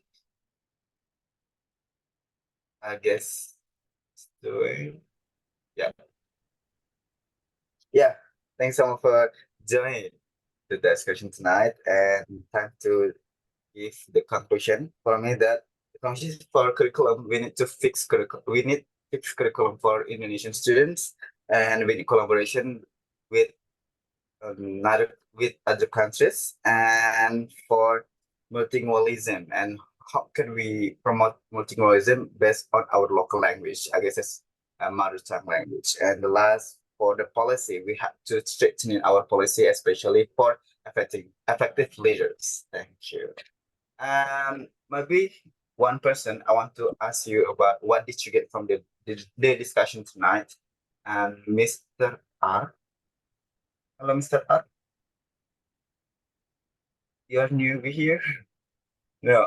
I guess it's doing. Yeah. Yeah. Thanks so much for joining the discussion tonight, and time to give the conclusion for me that the conclusion for curriculum, we need to fix curriculum. We need fixed curriculum for Indonesian students, and we need collaboration with with other countries, and for multilingualism, and how can we promote multilingualism based on our local language? I guess it's a mother tongue language. And the last, for the policy, we have to strengthen our policy, especially for effective leaders. Thank you. Maybe one person I want to ask you about, what did you get from the discussion tonight? And Mr. R. Hello, Mr. R. You're newbie here. No,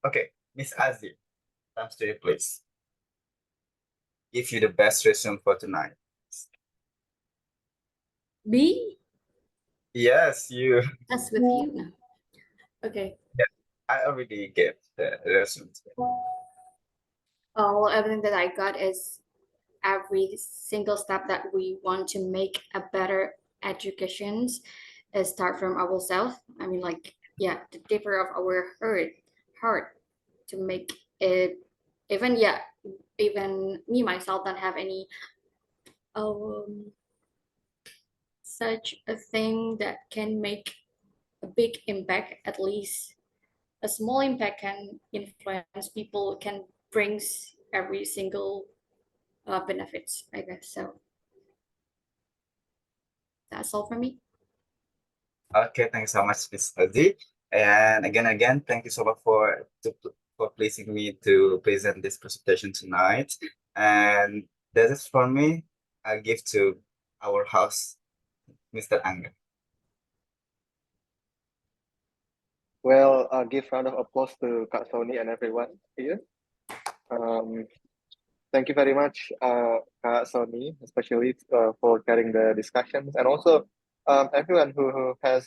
okay, Miss Azzy, comes to you, please. Give you the best resume for tonight. Me? Yes, you. That's with you now. Okay. Yeah, I already gave the resume. Well, everything that I got is every single step that we want to make a better educations is start from ourselves. I mean, like, yeah, the deeper of our heart to make it. Even me myself don't have any such a thing that can make a big impact. At least a small impact can influence people, can brings every single benefits, I guess. So that's all for me. Okay, thanks so much, Miss Azzy. And again, thank you so much for pleasing me to present this presentation tonight. And that is for me. I give to our host, Mr. Angga. Well, give round of applause to Kak Sony and everyone here. Thank you very much, Kak Sony, especially for carrying the discussions, and also everyone who has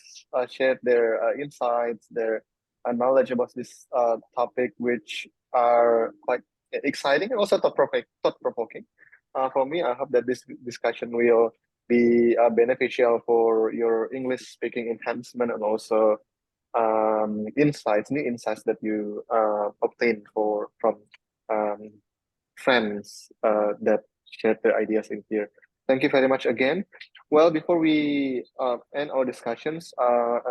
shared their insights, their knowledge about this topic, which are quite exciting and also thought-provoking. For me, I hope that this discussion will be beneficial for your English-speaking enhancement and also new insights that you obtain from friends that shared their ideas in here. Thank you very much again. Well, before we end our discussions,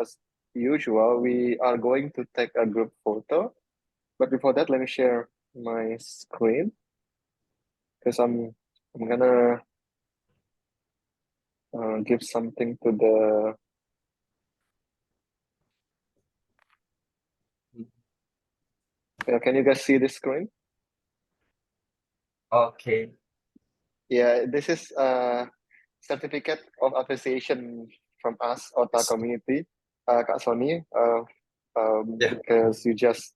as usual, we are going to take a group photo. But before that, let me share my screen because I'm gonna give something to the. Can you guys see the screen? Okay. Yeah, this is a certificate of appreciation from us, OTA community, Kak Sony, because you just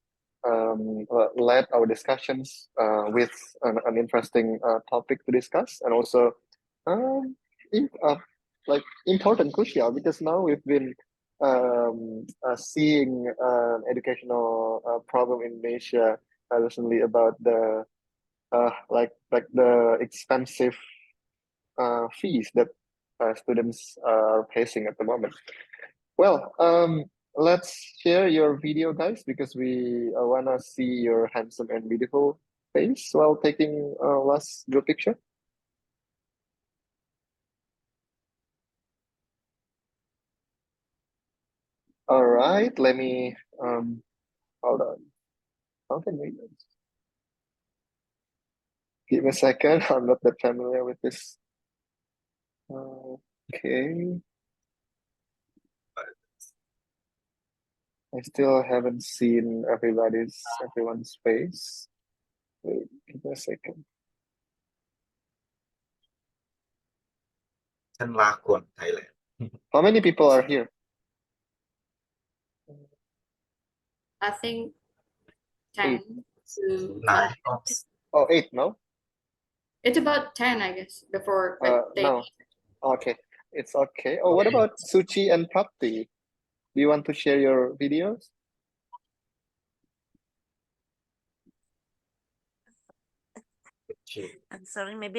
led our discussions with an interesting topic to discuss, and also like important, crucial, because now we've been seeing an educational problem in Indonesia recently about the like the expensive fees that students are facing at the moment. Well, let's share your video, guys, because we wanna see your handsome and beautiful face while taking last group picture. All right, let me hold on. How can we? Give me a second. I'm not that familiar with this. Okay. I still haven't seen everyone's face. Wait, give me a second. Thailand. How many people are here? I think 10 to 9. 20. Oh, 8, no? It's about 10, I guess, before No. Okay, it's okay. Oh, what about Suchi and Prapti? Do you want to share your videos? I'm sorry, maybe